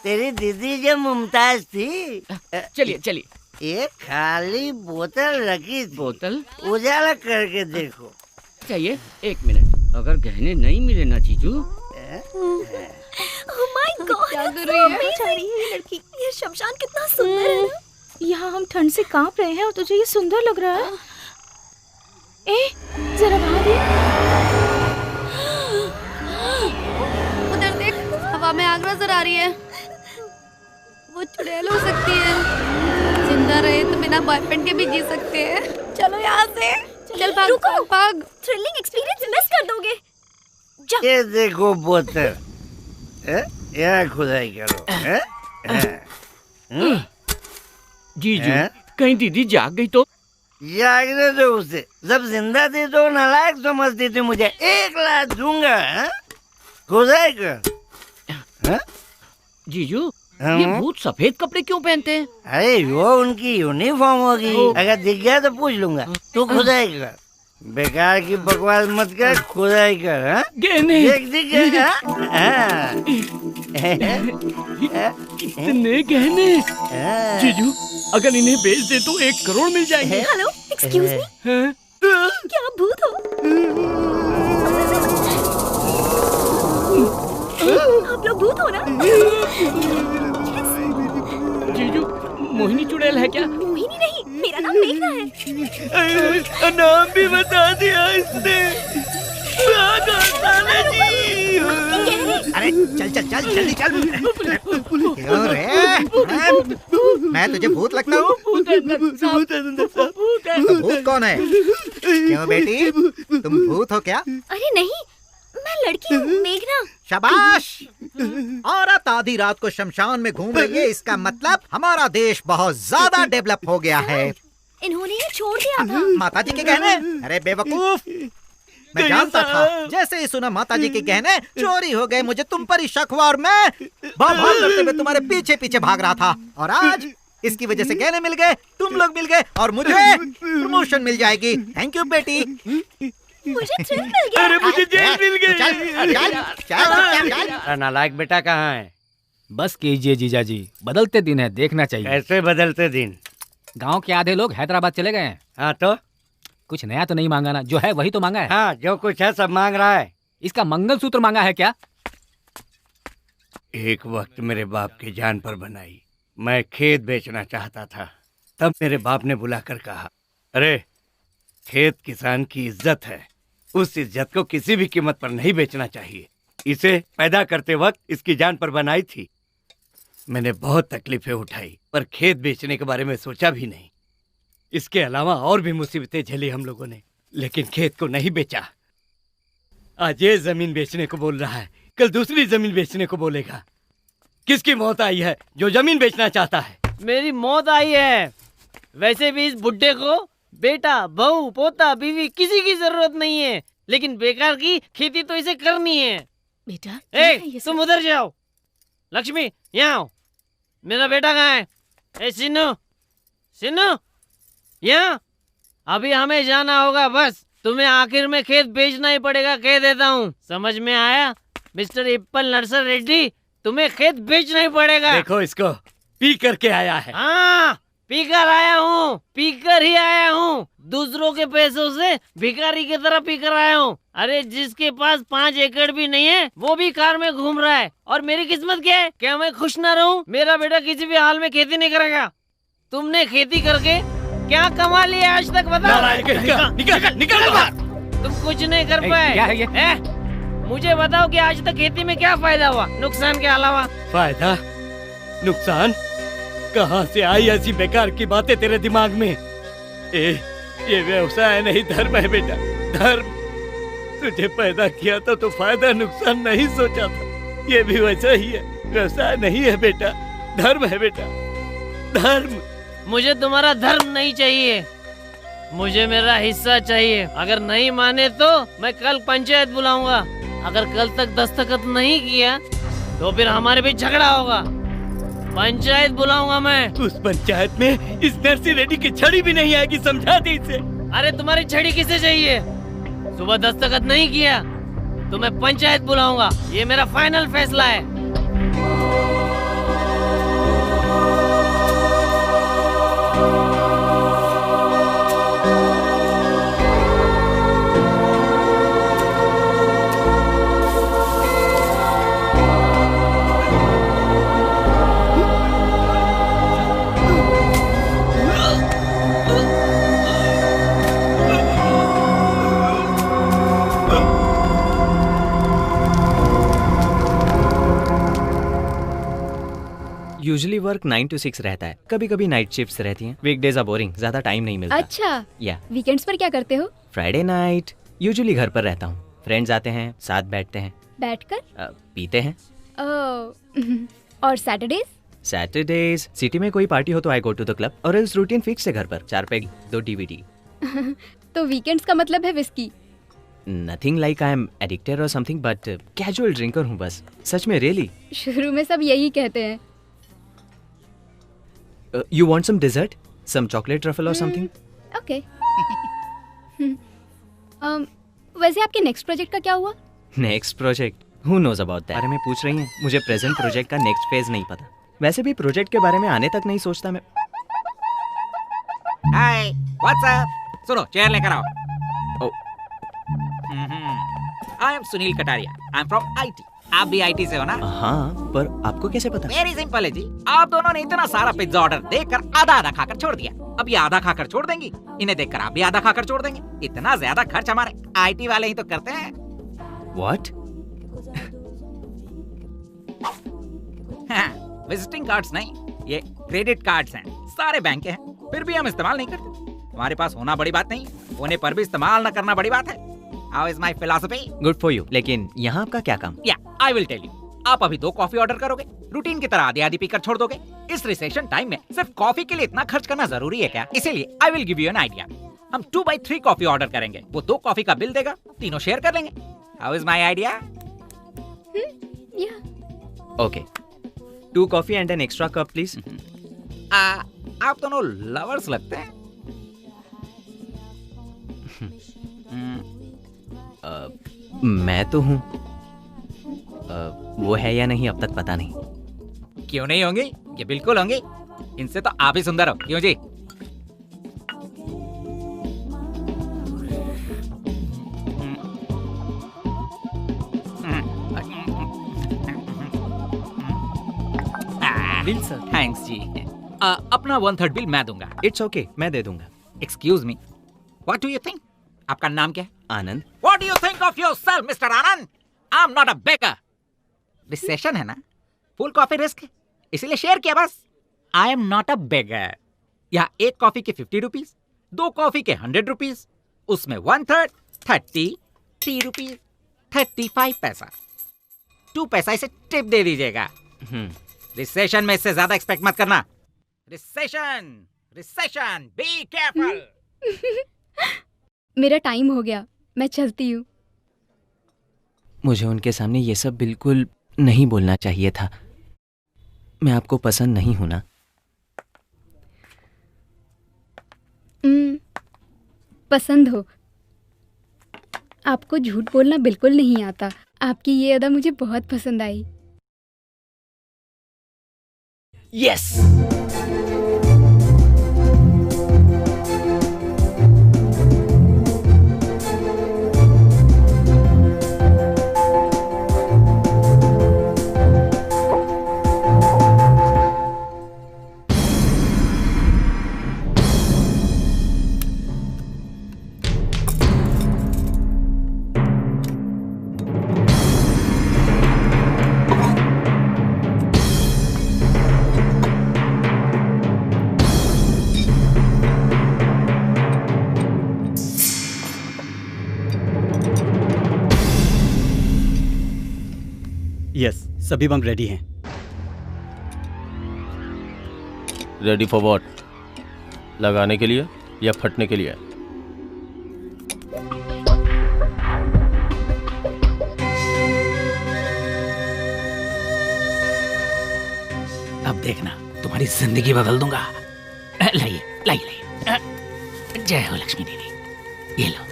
तेरी दीदी जब मुमताज थी। चलिए चलिए। एक खाली बोतल रखी थी। बोतल? उजाला करके देखो। चाहिए, 1 मिनट। अगर गहने नहीं मिले ना जीजू। Oh my God, क्या कर रही है बेचारी ये लड़की? ये शमशान कितना सुंदर है ना? यहाँ हम ठंड से कांप रहे हैं और तुझे ये सुंदर लग रहा है। ए, जरा बाहर देख। उधर देख, हवा में आग नजर आ रही है। वो चुड़ैल हो सकती है। जिंदा रहे तो बिना बॉयफ्रेंड के भी जी सकते हैं। चलो यहाँ से। चल भाग भाग भाग। थ्रिलिंग एक्सपीरियंस मिस कर दोगे। ये देखो बोतल। यहाँ खुदाई करो। जीजू, कहीं दीदी जाग गई तो? जागने दो उसे। जब जिंदा थी तो नालायक समझती थी मुझे। 1 लाख दूंगा। खुदाई कर। जीजू, ये भूत सफेद कपड़े क्यों पहनते हैं? अरे वो उनकी यूनिफॉर्म होगी। अगर दिख गया तो पूछ लूंगा। तू खुदाई कर। बेकार की बकवास मत कर, खुदाई कर। गहने दिख गया। इतने गहने। जीजू, अगर इन्हें बेच दे तो 1 करोड़ मिल जाएंगे। Hello, excuse me. क्या भूत हो? आप लोग भूत हो ना? जीजू, मोहिनी चुड़ैल है क्या? मोहिनी नहीं, मेरा नाम मेघना है। नाम भी बता दिया इसने। अरे चल चल चल जल्दी चल। क्यों रे? मैं तुझे भूत लगता हूँ? भूत कौन है? क्यों बेटी, तुम भूत हो क्या? अरे नहीं, मैं लड़की हूँ, मेघना। शाबाश। औरत आधी रात को शमशान में घूम रही है, इसका मतलब हमारा देश बहुत ज्यादा डेवलप हो गया है। इन्होंने ये छोड़ दिया था। माताजी के गहने? अरे बेवकूफ, मैं जानता था। जैसे ही सुना माताजी के गहने चोरी हो गए, मुझे तुम पर ही शक हुआ और मैं भाग भाग करते हुए तुम्हारे पीछे पीछे भाग रहा था। और आज इसकी वजह से गहने मिल गए, तुम लोग मिल गए और मुझे प्रमोशन मिल जाएगी। थैंक यू बेटी। मुझे थ्रिल मिल गया। अरे मुझे जेल मिल गई। नालायक बेटा कहाँ है? बस कीजिए जीजा जी, बदलते दिन है, देखना चाहिए। कैसे बदलते दिन? गांव के आधे लोग हैदराबाद चले गए हैं। हाँ तो कुछ नया तो नहीं मांगा ना? जो है वही तो मांगा है। हाँ, जो कुछ है सब मांग रहा है। इसका मंगलसूत्र मांगा है क्या? एक वक्त मेरे बाप की जान पर बनाई। मैं खेत बेचना चाहता था, तब मेरे बाप ने बुलाकर कहा, अरे खेत किसान की इज्जत है, उस इज्जत को किसी भी कीमत पर नहीं बेचना चाहिए। इसे पैदा करते वक्त इसकी जान पर बनाई थी। मैंने बहुत तकलीफें उठाई, पर खेत बेचने के बारे में सोचा भी नहीं। इसके अलावा और भी मुसीबतें झेली हम लोगों ने, लेकिन खेत को नहीं बेचा। आज ये जमीन बेचने को बोल रहा है, कल दूसरी जमीन बेचने को बोलेगा। किसकी मौत आई है जो जमीन बेचना चाहता है? मेरी मौत आई है। वैसे भी इस बुड्ढे को बेटा, बहू, पोता, बीवी किसी की जरूरत नहीं है, लेकिन बेकार की खेती तो इसे करनी है। बेटा तुम उधर जाओ। लक्ष्मी यहाँ आओ। मेरा बेटा कहाँ है? ए सिन्नू, सिन्नू यहाँ। अभी हमें जाना होगा, बस तुम्हें आखिर में खेत बेचना ही पड़ेगा, कह देता हूँ। समझ में आया मिस्टर एप्पल नर्सर रेड्डी? तुम्हें खेत बेचना ही पड़ेगा। देखो इसको, पी करके आया है। हाँ, पीकर आया हूँ, पीकर ही आया हूँ। दूसरों के पैसों से भिखारी की तरह पीकर आया हूँ। अरे जिसके पास 5 एकड़ भी नहीं है वो भी कार में घूम रहा है, और मेरी किस्मत क्या है? क्या मैं खुश ना रहूं? मेरा बेटा किसी भी हाल में खेती नहीं करेगा। तुमने खेती करके क्या कमा लिया आज तक, बताओ। निकल बाहर। तुम कुछ नहीं कर पाए। क्या है ये? मुझे बताओ कि आज तक खेती में क्या फायदा हुआ नुकसान के अलावा? फायदा नुकसान कहाँ से आई ऐसी बेकार की बातें तेरे दिमाग में? ये व्यवसाय नहीं, धर्म है बेटा, धर्म। तुझे पैदा किया था तो फायदा नुकसान नहीं सोचा था। ये भी वैसा ही है, व्यवसाय नहीं है बेटा, धर्म है बेटा, धर्म। मुझे तुम्हारा धर्म नहीं चाहिए, मुझे मेरा हिस्सा चाहिए। अगर नहीं माने तो मैं कल पंचायत बुलाऊंगा। अगर कल तक दस्तखत नहीं किया तो फिर हमारे बीच झगड़ा होगा। पंचायत बुलाऊंगा मैं। उस पंचायत में इस नरसी रेड्डी की छड़ी भी नहीं आएगी, समझा दी इसे। अरे तुम्हारी छड़ी किसे चाहिए? सुबह दस्तखत नहीं किया तो मैं पंचायत बुलाऊंगा, ये मेरा फाइनल फैसला है। यूजुअली वर्क 9 to 6 रहता है, कभी कभी नाइट शिफ्ट्स रहती हैं। वीकडेज आर बोरिंग, ज्यादा टाइम नहीं मिलता। अच्छा, या वीकेंड्स पर क्या करते हो? फ्राइडे नाइट यूजुअली घर पर रहता हूँ। फ्रेंड्स आते हैं, साथ बैठते हैं, बैठकर पीते हैं। और सैटरडेज? सैटरडेज सिटी में कोई पार्टी हो तो आई गो टू द क्लब, और इस रूटीन फिक्स है घर पर। 4 पैग 2 DVD। तो वीकेंड्स का मतलब है whisky? Nothing like I am addicted और समथिंग, बट कैजुअल ड्रिंकर हूँ बस। सच में, रियली। शुरू में सब यही कहते हैं। You want some dessert? Some chocolate truffle or something? Okay. वैसे आपके नेक्स्ट प्रोजेक्ट का क्या हुआ? Next project? Who knows about that? बारे में पूछ रही हैं? मुझे प्रेजेंट प्रोजेक्ट का नेक्स्ट फेज नहीं पता। वैसे भी प्रोजेक्ट के बारे में आने तक नहीं सोचता मैं। हाय, व्हाट्स अप? सुनो, चेयर लेकर आओ। I am Sunil Kataria, I am from IT। आप भी IT से हो ना? हाँ, पर आपको कैसे पता? वेरी सिंपल है जी। आप दोनों ने इतना सारा पिज्जा ऑर्डर देकर आधा आधा खाकर छोड़ दिया। अब ये आधा खाकर छोड़ देंगी, इन्हें देखकर आप भी आधा खाकर छोड़ देंगे। इतना ज्यादा खर्च हमारे IT वाले ही तो करते हैं। What? विजिटिंग कार्ड्स नहीं, ये क्रेडिट कार्ड्स हैं। सारे बैंक के हैं, फिर भी हम इस्तेमाल नहीं करते। हमारे पास होना बड़ी बात नहीं, होने पर भी इस्तेमाल न करना बड़ी बात है। How is my philosophy? Good for you. लेकिन यहाँ आपका क्या काम? I will tell you. आप अभी 2 कॉफी ऑर्डर करोगे, रूटीन की तरह आधी आधी पीकर छोड़ दोगे। इस रिसेशन टाइम में सिर्फ कॉफी के लिए इतना खर्च करना जरूरी है क्या? इसीलिए I will give you an idea. हम 2/3 कॉफी ऑर्डर करेंगे, वो 2 कॉफी का बिल देगा, तीनों शेयर कर लेंगे। How is my idea? Okay. 2 coffee and an extra cup, please. आप दोनों लवर्स लगते हैं। मैं तो हूँ, वो है या नहीं अब तक पता नहीं। क्यों नहीं होंगे? ये बिल्कुल होंगे। इनसे तो आप ही सुंदर हो, क्यों जी? Bill sir. थैंक्स जी। अपना 1/3 बिल मैं दूंगा। इट्स ओके, मैं दे दूंगा। Excuse me, what do you think? आपका नाम क्या है? आनंद। What do you think of yourself, Mr. Anand? I'm not a beggar. Recession है ना, फुल कॉफी रिस्क है, इसीलिए शेयर किया बस। I am not a beggar. यहाँ 1 कॉफी के 50 रुपीज, 2 कॉफी के 100 रुपीज, उसमें 1/3 33 रुपीज 35 पैसा, 2 पैसा इसे टिप दे दीजिएगा। रिसेशन में इससे ज्यादा एक्सपेक्ट मत करना। Recession, recession, be careful. मेरा टाइम हो गया, मैं चलती हूँ। मुझे उनके सामने ये सब बिल्कुल नहीं बोलना चाहिए था। मैं आपको पसंद नहीं हूं ना। पसंद हो। आपको झूठ बोलना बिल्कुल नहीं आता। आपकी ये अदा मुझे बहुत पसंद आई। यस। यस, सभी बम रेडी हैं। Ready for what? लगाने के लिए या फटने के लिए? अब देखना, तुम्हारी जिंदगी बदल दूंगा। लाइए लाइए लाइए। जय हो लक्ष्मी दीदी। ये लो।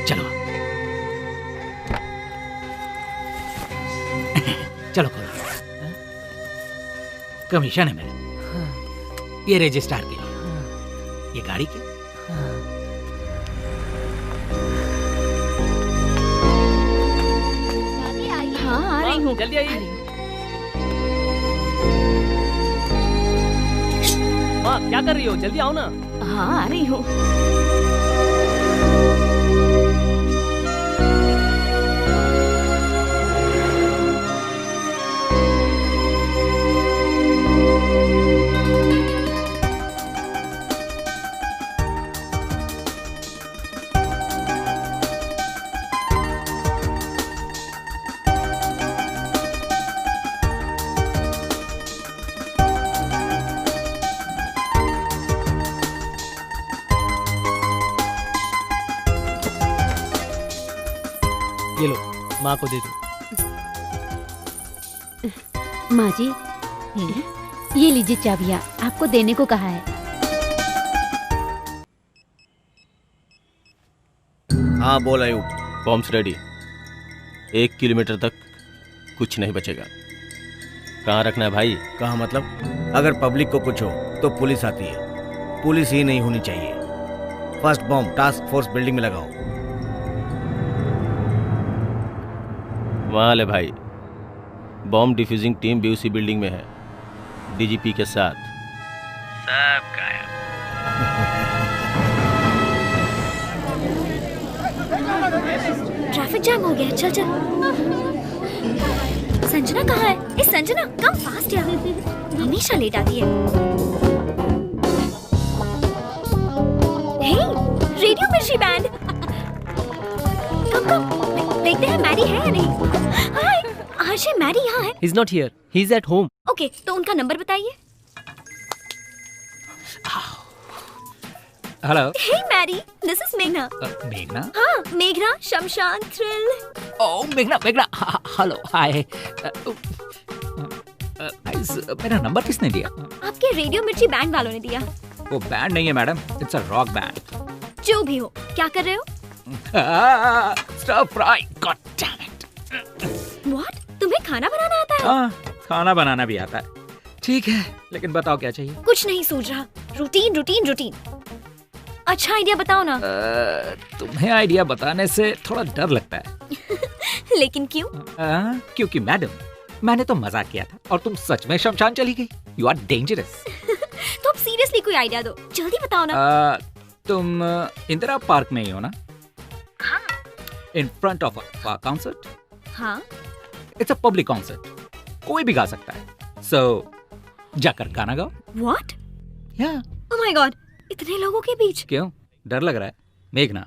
चलो चलो खोलो। कमीशन है मेरा। ये रजिस्ट्रार के लिए, ये गाड़ी के। हाँ आ रही हूँ। जल्दी आइए। माँ क्या कर रही हो? जल्दी आओ ना। हाँ आ रही हूँ। ये लो, माँ को दे दो। माँ जी, ये लीजिए चाबियाँ, आपको देने को कहा है। हाँ बोल आयुब। Bombs ready. 1 किलोमीटर तक कुछ नहीं बचेगा। कहाँ रखना है भाई? कहाँ मतलब? अगर पब्लिक को कुछ हो तो पुलिस आती है। पुलिस ही नहीं होनी चाहिए। First bomb task force building में लगाओ। वहाँ ले भाई। बॉम्ब डिफ्यूजिंग टीम बीयूसी बिल्डिंग में है, डीजीपी के साथ। सब गायब। ट्रैफिक जैम हो गया। चल चल। संजना कहाँ है? संजना कम फास्ट यार, हमेशा लेट आती है। हे, रेडियो मिर्ची बैंड। कम कम, देखते हैं मैरी है या नहीं। हाय, आशे मैरी यहाँ है। He's not here. He's at home. Okay, तो उनका नंबर बताइए। Hello. Hey Mary, this is मेघना। मेघना? हाँ, मेघना, शमशान, थ्रिल। ओह मेघना, मेघना, हेलो, हाय। मेरा नंबर किसने दिया? आपके रेडियो मिर्ची बैंड वालों ने दिया। वो बैंड नहीं है madam, it's a rock band. जो भी हो, क्या कर रहे हो? Stir fry, god damn it. What? तुम्हें खाना बनाना आता है? हाँ, खाना बनाना भी आता है। ठीक है, लेकिन बताओ क्या चाहिए? कुछ नहीं सूझ रहा। Routine routine routine. अच्छा आइडिया बताओ ना। तुम्हें आइडिया बताने से थोड़ा डर लगता है। लेकिन क्यों? क्योंकि मैडम, मैंने तो मजाक किया था और तुम सच में शमशान चली गई। You are dangerous. तो अब सीरियसली कोई आइडिया दो, जल्दी बताओ ना। तुम इंदिरा पार्क में ही हो ना? हाँ। In front of a concert? हाँ। इट्स अ पब्लिक कॉन्सर्ट, कोई भी गा सकता है। सो जाकर गाना गाओ। व्हाट? या। ओह माय गॉड, इतने लोगों के बीच। क्यों डर लग रहा है? मेघना,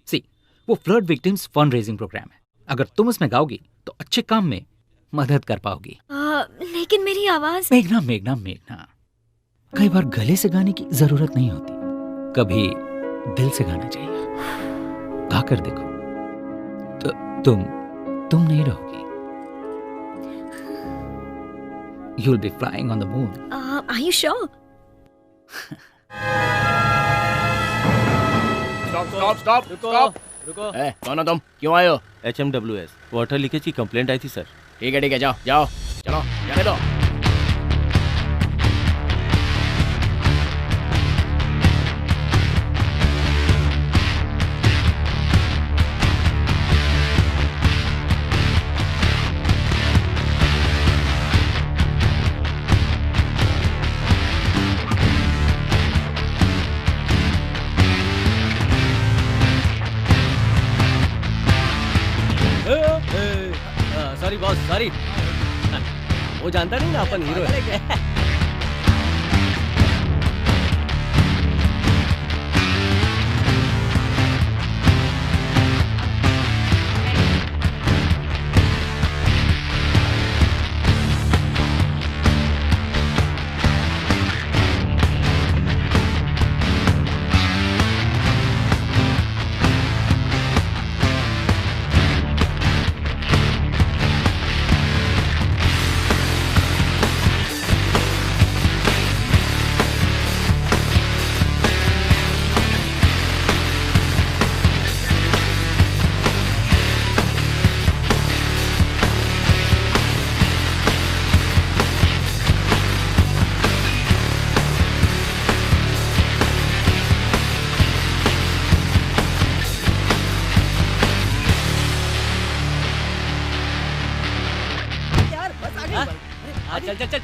सी, वो flood victims fund raising programme है। अगर तुम उसमें गाओगी तो अच्छे काम में मदद कर पाओगी। लेकिन मेरी आवाज। मेघना मेघना मेघना, कई बार गले से गाने की जरूरत नहीं होती, कभी दिल से गाना चाहिए। गाकर देखो तो तुम नहीं रहोगी। You'll be flying on the moon. Are you sure? Stop रुको। कौन हो तुम? क्यों आए हो? HMWS वाटर लीकेज की कंप्लेंट आई थी सर। ठीक है जाओ जाओ चलो जाने दो। Sorry boss sorry. वो जानता नहीं ना अपन हीरो है।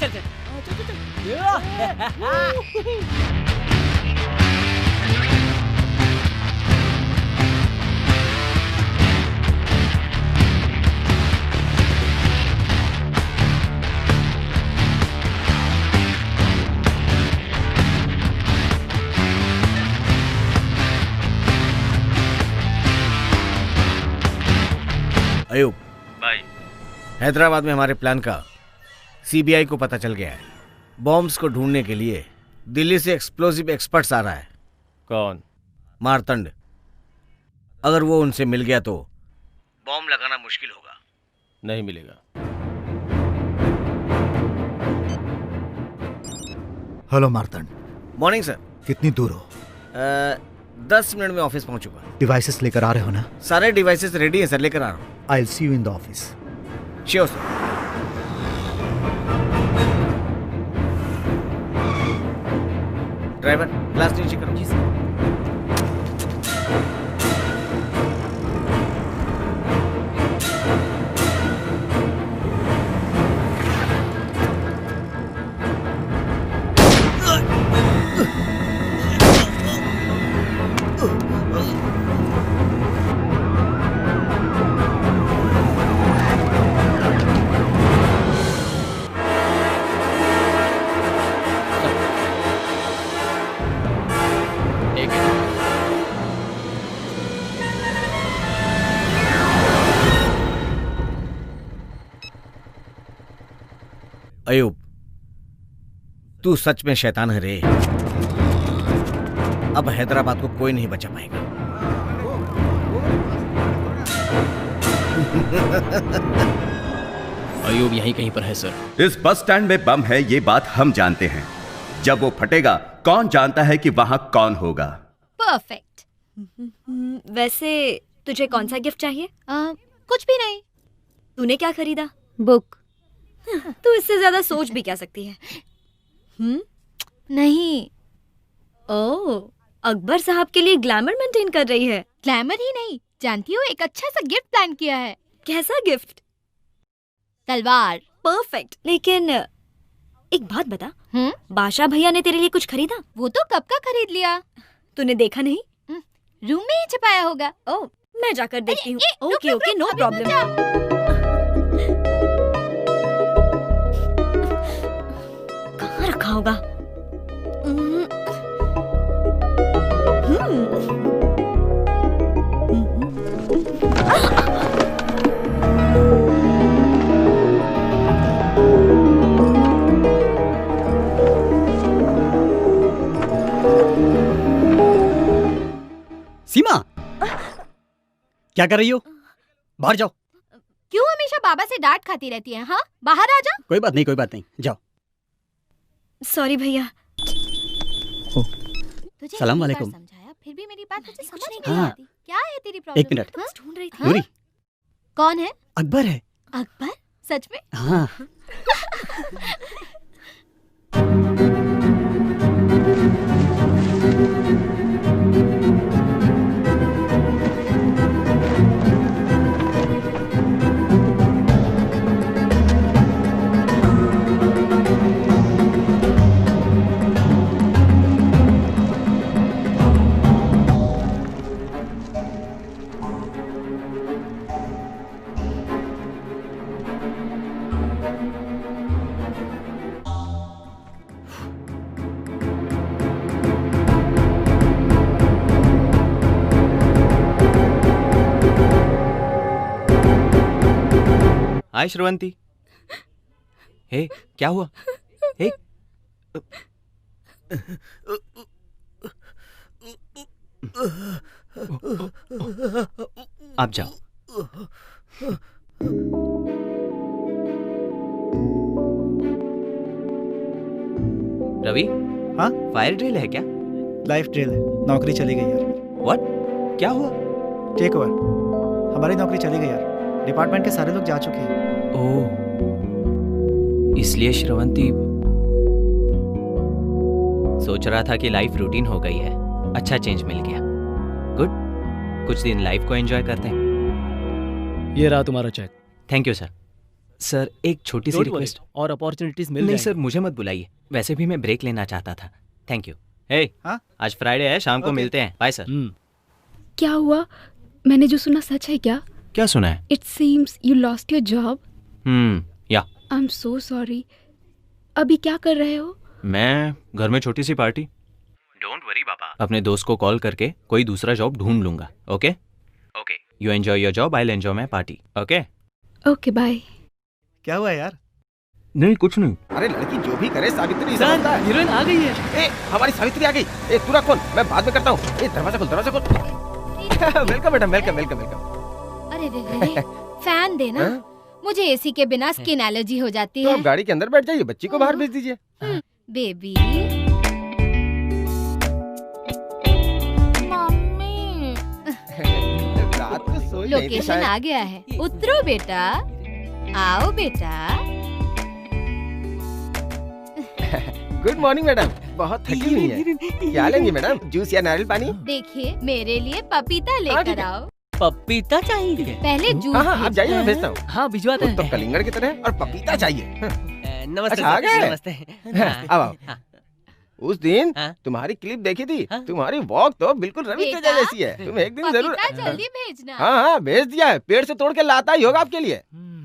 चल। अयूब भाई, हैदराबाद में हमारे प्लान का सीबीआई को पता चल गया है। बॉम्ब्स को ढूंढने के लिए दिल्ली से एक्सप्लोसिव एक्सपर्ट्स आ रहा है। कौन? मारतंड। अगर वो उनसे मिल गया तो बॉम्ब लगाना मुश्किल होगा। नहीं मिलेगा। हेलो मारतंड। Morning sir. कितनी दूर हो? 10 मिनट में ऑफिस पहुंचूंगा। डिवाइसेस लेकर आ रहे हो ना? सारे डिवाइसेस रेडी हैं सर, लेकर आ रहा हूँ। आई will see you in the office. Sure sir. Driver glass नीचे करो। जी सर। अयूब, तू सच में शैतान है रे। अब हैदराबाद को कोई नहीं बचा पाएगा। अयूब यहीं कहीं पर है सर। इस बस स्टैंड में बम है, ये बात हम जानते हैं। जब वो फटेगा कौन जानता है कि वहां कौन होगा। परफेक्ट। वैसे तुझे कौन सा गिफ्ट चाहिए? कुछ भी नहीं। तूने क्या खरीदा? बुक। तू इससे ज्यादा सोच भी क्या सकती है? नहीं। ओह, अकबर साहब के लिए ग्लैमर मेंटेन कर रही है। ग्लैमर ही नहीं, जानती हो एक अच्छा सा गिफ्ट प्लान किया है। कैसा गिफ्ट? तलवार। परफेक्ट। लेकिन एक बात बता, बादशाह भैया ने तेरे लिए कुछ खरीदा? वो तो कब का खरीद लिया। तूने देखा नहीं? रूम में ही छुपाया होगा। ओह, मैं जाकर देखती हूँ। Okay okay, no problem. कहाँ रखा होगा? सीमा, क्या कर रही हो? बाहर जाओ। क्यों हमेशा बाबा से डांट खाती रहती है? हाँ, बाहर आ जा। कोई बात नहीं, जाओ। सॉरी भैया। सलाम वालेकुम। समझाया फिर भी मेरी बात तुझे समझ नहीं हाँ। आती। क्या है तेरी प्रॉब्लम? 1 मिनट। ढूंढ रही थी। नूरी, कौन है? अकबर है। अकबर? सच में? हाँ। हाय श्रवंती। हे, क्या हुआ? हे, आप जाओ। रवि, हाँ? फायर ड्रिल है क्या? लाइफ ड्रिल है। नौकरी चली गई यार। व्हाट? क्या हुआ? Take over. हमारी नौकरी चली गई यार। डिपार्टमेंट के सारे लोग जा चुके हैं। ओह, इसलिए श्रवंती सोच रहा था कि लाइफ रूटीन हो गई है। अच्छा चेंज मिल गया। गुड, कुछ दिन लाइफ को एंजॉय करते हैं। ये रहा तुम्हारा cheque. Thank you sir. Sir, एक छोटी सी Don't worry, रिक्वेस्ट। और अपॉर्चुनिटीज मिल नहीं जाएंगी। सर, मुझे मत बुलाइए। वैसे भी मैं ब्रेक लेना चाहता था। Thank you. हे, आज फ्राइडे है, शाम को मिलते हैं। Bye sir. क्या हुआ? मैंने जो सुना सच है क्या? क्या सुना है? It seems you lost your job. या आई एम सो सॉरी। अभी क्या कर रहे हो? मैं घर में छोटी सी पार्टी। डोंट वरी बाबा। अपने दोस्त को कॉल करके कोई दूसरा जॉब ढूंढ लूंगा। Okay okay, you enjoy your job, I will enjoy my party. Okay okay, bye. क्या हुआ यार? नहीं, कुछ नहीं। अरे लड़की जो भी करे सावित्री सर, समझता है। हीरोइन आ गई है। ए, हमारी सावित्री आ गई। ए, तू रख फोन, मैं बाद में करता हूँ। ए, दरवाजा खोल, दरवाजा खोल। Welcome madam, welcome welcome welcome. अरे रे, फैन देना। मुझे एसी के बिना स्किन एलर्जी हो जाती तो है। आप गाड़ी के अंदर बैठ जाइए, बच्ची को बाहर भेज दीजिए। बेबी। रात को सोई नहीं थी लोकेशन शायद। आ गया है, उतरो बेटा। आओ बेटा। Good morning madam. बहुत थकी हुई है। क्या लेंगी मैडम? जूस या नारियल पानी? देखिए, मेरे लिए पपीता लेकर आओ। पपीता चाहिए? पहले जूस। हाँ हाँ, आप जाइए, मैं भेजता हूँ। हाँ, भिजवाते हैं। तो कलिंगड़ की तरह है और पपीता चाहिए। नमस्ते अच्छा, आ सर, गए? नमस्ते। अब आओ। उस दिन तुम्हारी क्लिप देखी थी। तुम्हारी वॉक तो बिल्कुल रवि तेजा जैसी है। तुम एक दिन जरूर। पपीता जल्दी भेजना। हाँ हाँ, भेज दिया है। पेड़ से तोड़ के लाता ही होगा आपके लिए।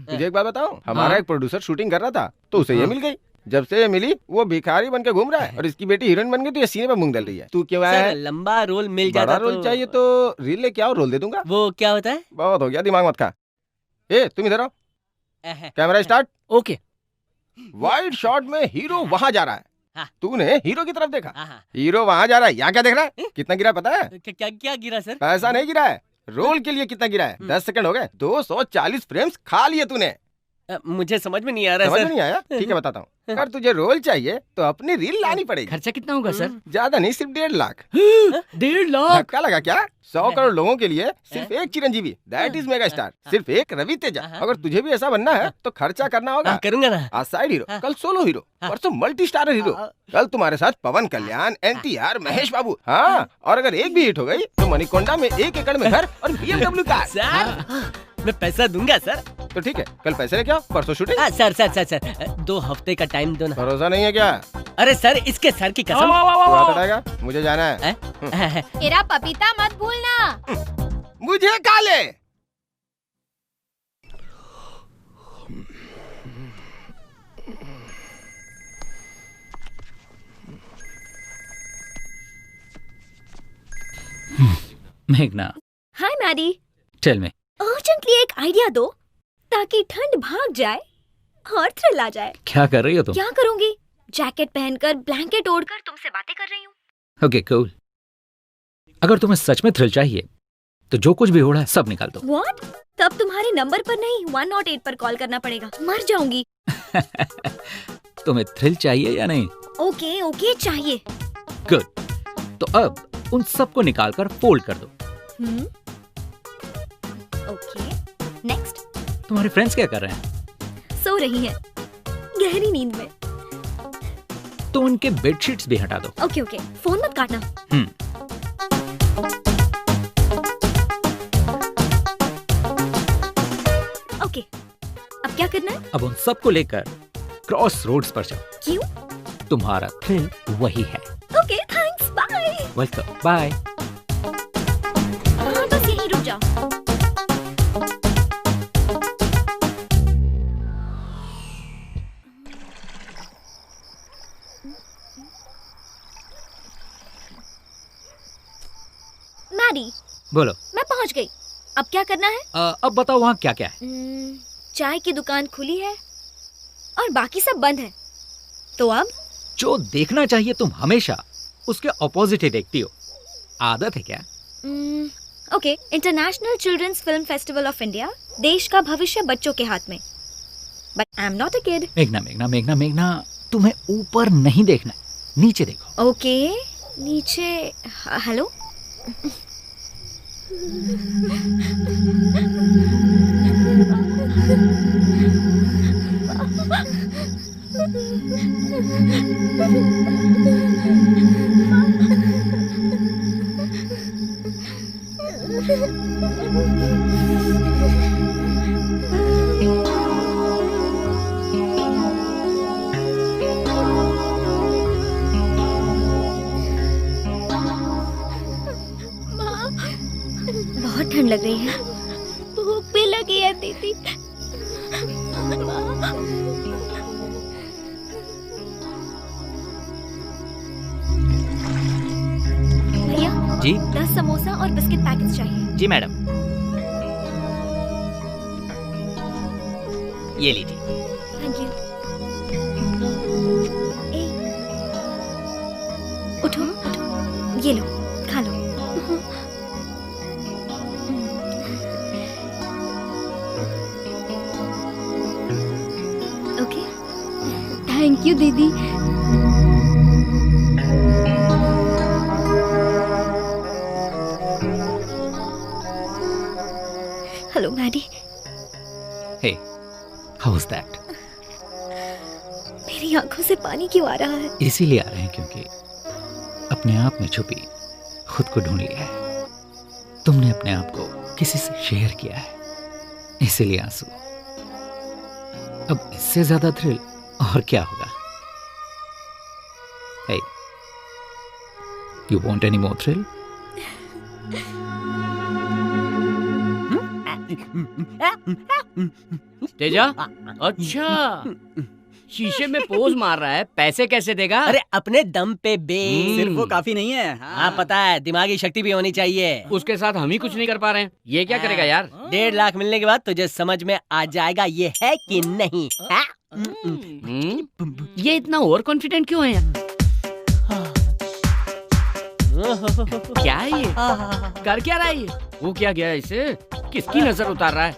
तुझे एक बात बताऊं, हमारा एक प्रोड्यूसर शूटिंग कर रहा था तो उसे ये मिल गई। जब से ये मिली वो भिखारी बन के घूम रहा है और इसकी बेटी हीरोइन बन गई तो ये सीने पे मूंग डाल रही है। तू क्यों आया सर, है? लंबा रोल मिल बड़ा जाता रोल चाहिए तो रील लेके आओ, रोल दे दूंगा। वो क्या होता है? बहुत हो गया, दिमाग मत खा। ए, तुम इधर आओ। Camera start. Okay. Wide shot में हीरो वहां जा रहा है। हाँ। तूने हीरो की तरफ देखा। हीरो वहां जा रहा है, यहाँ क्या देख रहा है? कितना गिरा पता है? क्या क्या गिरा सर? पैसा नहीं गिरा है, रोल के लिए कितना गिरा है? 10 सेकंड हो गए, 240 फ्रेम्स खा लिए तूने। मुझे समझ में नहीं आ रहा समझ सर। में नहीं आया? ठीक है, बताता हूँ। अगर तुझे रोल चाहिए तो अपनी रील लानी पड़ेगी। खर्चा कितना होगा सर? ज्यादा नहीं, सिर्फ 1.5 लाख। 1.5 लाख? धक्का लगा क्या? 100 करोड़ लोगों के लिए सिर्फ एक Chiranjeevi, that is mega star, सिर्फ एक रवि तेजा। अगर तुझे भी ऐसा बनना है तो खर्चा करना होगा। करूंगा ना। आज साइड हीरो, कल सोलो हीरो, परसों मल्टी स्टारर हीरो, कल तुम्हारे साथ पवन कल्याण, NTR, महेश बाबू। हाँ, और अगर एक भी हिट हो गई तो मणिकोंडा में 1 एकड़ में घर और BMW कार। सर, मैं पैसा दूंगा सर। तो ठीक है, कल पैसे लेके आओ, परसों shooting. Sir sir sir sir 2 हफ्ते का टाइम दो ना। भरोसा नहीं है क्या? अरे सर, इसके सर की कसम। तू हाथ हटाएगा? मुझे जाना है। मेरा पपीता मत भूलना। मुझे काले। मेघना, hi Maddie. Tell me. Urgently एक आइडिया दो ताकि ठंड भाग जाए और थ्रिल आ जाए। क्या कर रही हो तुम? क्या करूंगी? जैकेट पहनकर, ब्लैंकेट ओढ़कर तुमसे बातें कर रही हूँ। Okay, cool. अगर तुम्हें सच में थ्रिल चाहिए तो जो कुछ भी हो रहा है सब निकाल दो। What? तब तुम्हारे नंबर पर नहीं 108 पर कॉल करना पड़ेगा, मर जाऊंगी। तुम्हें थ्रिल चाहिए या नहीं? ओके ओके चाहिए। गुड, तो अब उन सबको निकाल कर फोल्ड कर दो। Okay, next. तुम्हारे फ्रेंड्स क्या कर रहे हैं? सो रही हैं, गहरी नींद में। तो उनके बेडशीट्स भी हटा दो। ओके ओके, फोन मत काटना। ओके, अब क्या करना है? अब उन सबको लेकर क्रॉस रोड्स पर जाओ। क्यों? तुम्हारा थ्रिल वही है। Okay, thanks, bye. Welcome, bye. हाँ, बस यहीं रुक जाओ। मैडी, बोलो। मैं पहुंच गई। अब क्या करना है? अब बताओ वहाँ क्या क्या है? चाय की दुकान खुली है और बाकी सब बंद है। तो अब जो देखना चाहिए तुम हमेशा उसके ऑपोजिट ही देखती हो। आदत है क्या? Okay, international children's film festival of India, देश का भविष्य बच्चों के हाथ में। But I am not a kid. मेघना मेघना मेघना मेघना, तुम्हें ऊपर नहीं देखना, नीचे देखो। ओके, नीचे। हेलो। बहुत ठंड लग रही है। भूख भी लगी है दीदी। भैया जी 10 समोसा और बिस्किट पैकेट्स चाहिए। जी मैडम, ये लीजिए। Thank you. उठो उठो, ये लो, खा लो। ओके, थैंक यू दीदी। Hello Maddie. Hey, how was that? मेरी आंखों से पानी क्यों आ रहा है? इसीलिए आ रहे हैं क्योंकि अपने आप में छुपी खुद को ढूंढ लिया है। तुमने अपने आप को किसी से शेयर किया है, इसीलिए आंसू। अब इससे ज्यादा थ्रिल और क्या होगा? Hey, you want any more thrill? Teja, अच्छा शीशे में पोज मार रहा है, पैसे कैसे देगा? अरे अपने दम पे बे। सिर्फ वो काफी नहीं है। हाँ पता है, दिमागी शक्ति भी होनी चाहिए। उसके साथ हम ही कुछ नहीं कर पा रहे हैं। ये क्या करेगा यार? 1.5 लाख मिलने के बाद तुझे समझ में आ जाएगा ये है कि नहीं। ये इतना ओवर कॉन्फिडेंट क्यों है यार? क्या है ये? कर क्या रहा है ये? वो क्या गया इसे? किसकी नजर उतार रहा है?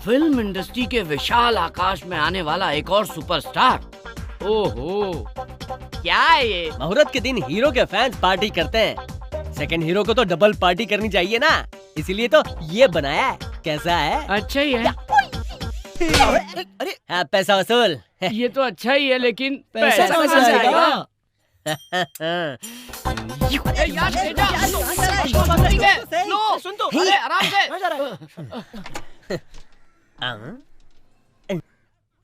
फिल्म इंडस्ट्री के विशाल आकाश में आने वाला एक और सुपरस्टार। ओहो, क्या है ये? मुहूर्त के दिन हीरो के फैंस पार्टी करते हैं। सेकंड हीरो को तो डबल पार्टी करनी चाहिए ना, इसीलिए तो ये बनाया है। कैसा है? अच्छा ही है। अरे हाँ, पैसा वसूल। ये तो अच्छा ही है, लेकिन पैसा कहाँ से आएगा? सुन तो, अरे आराम से।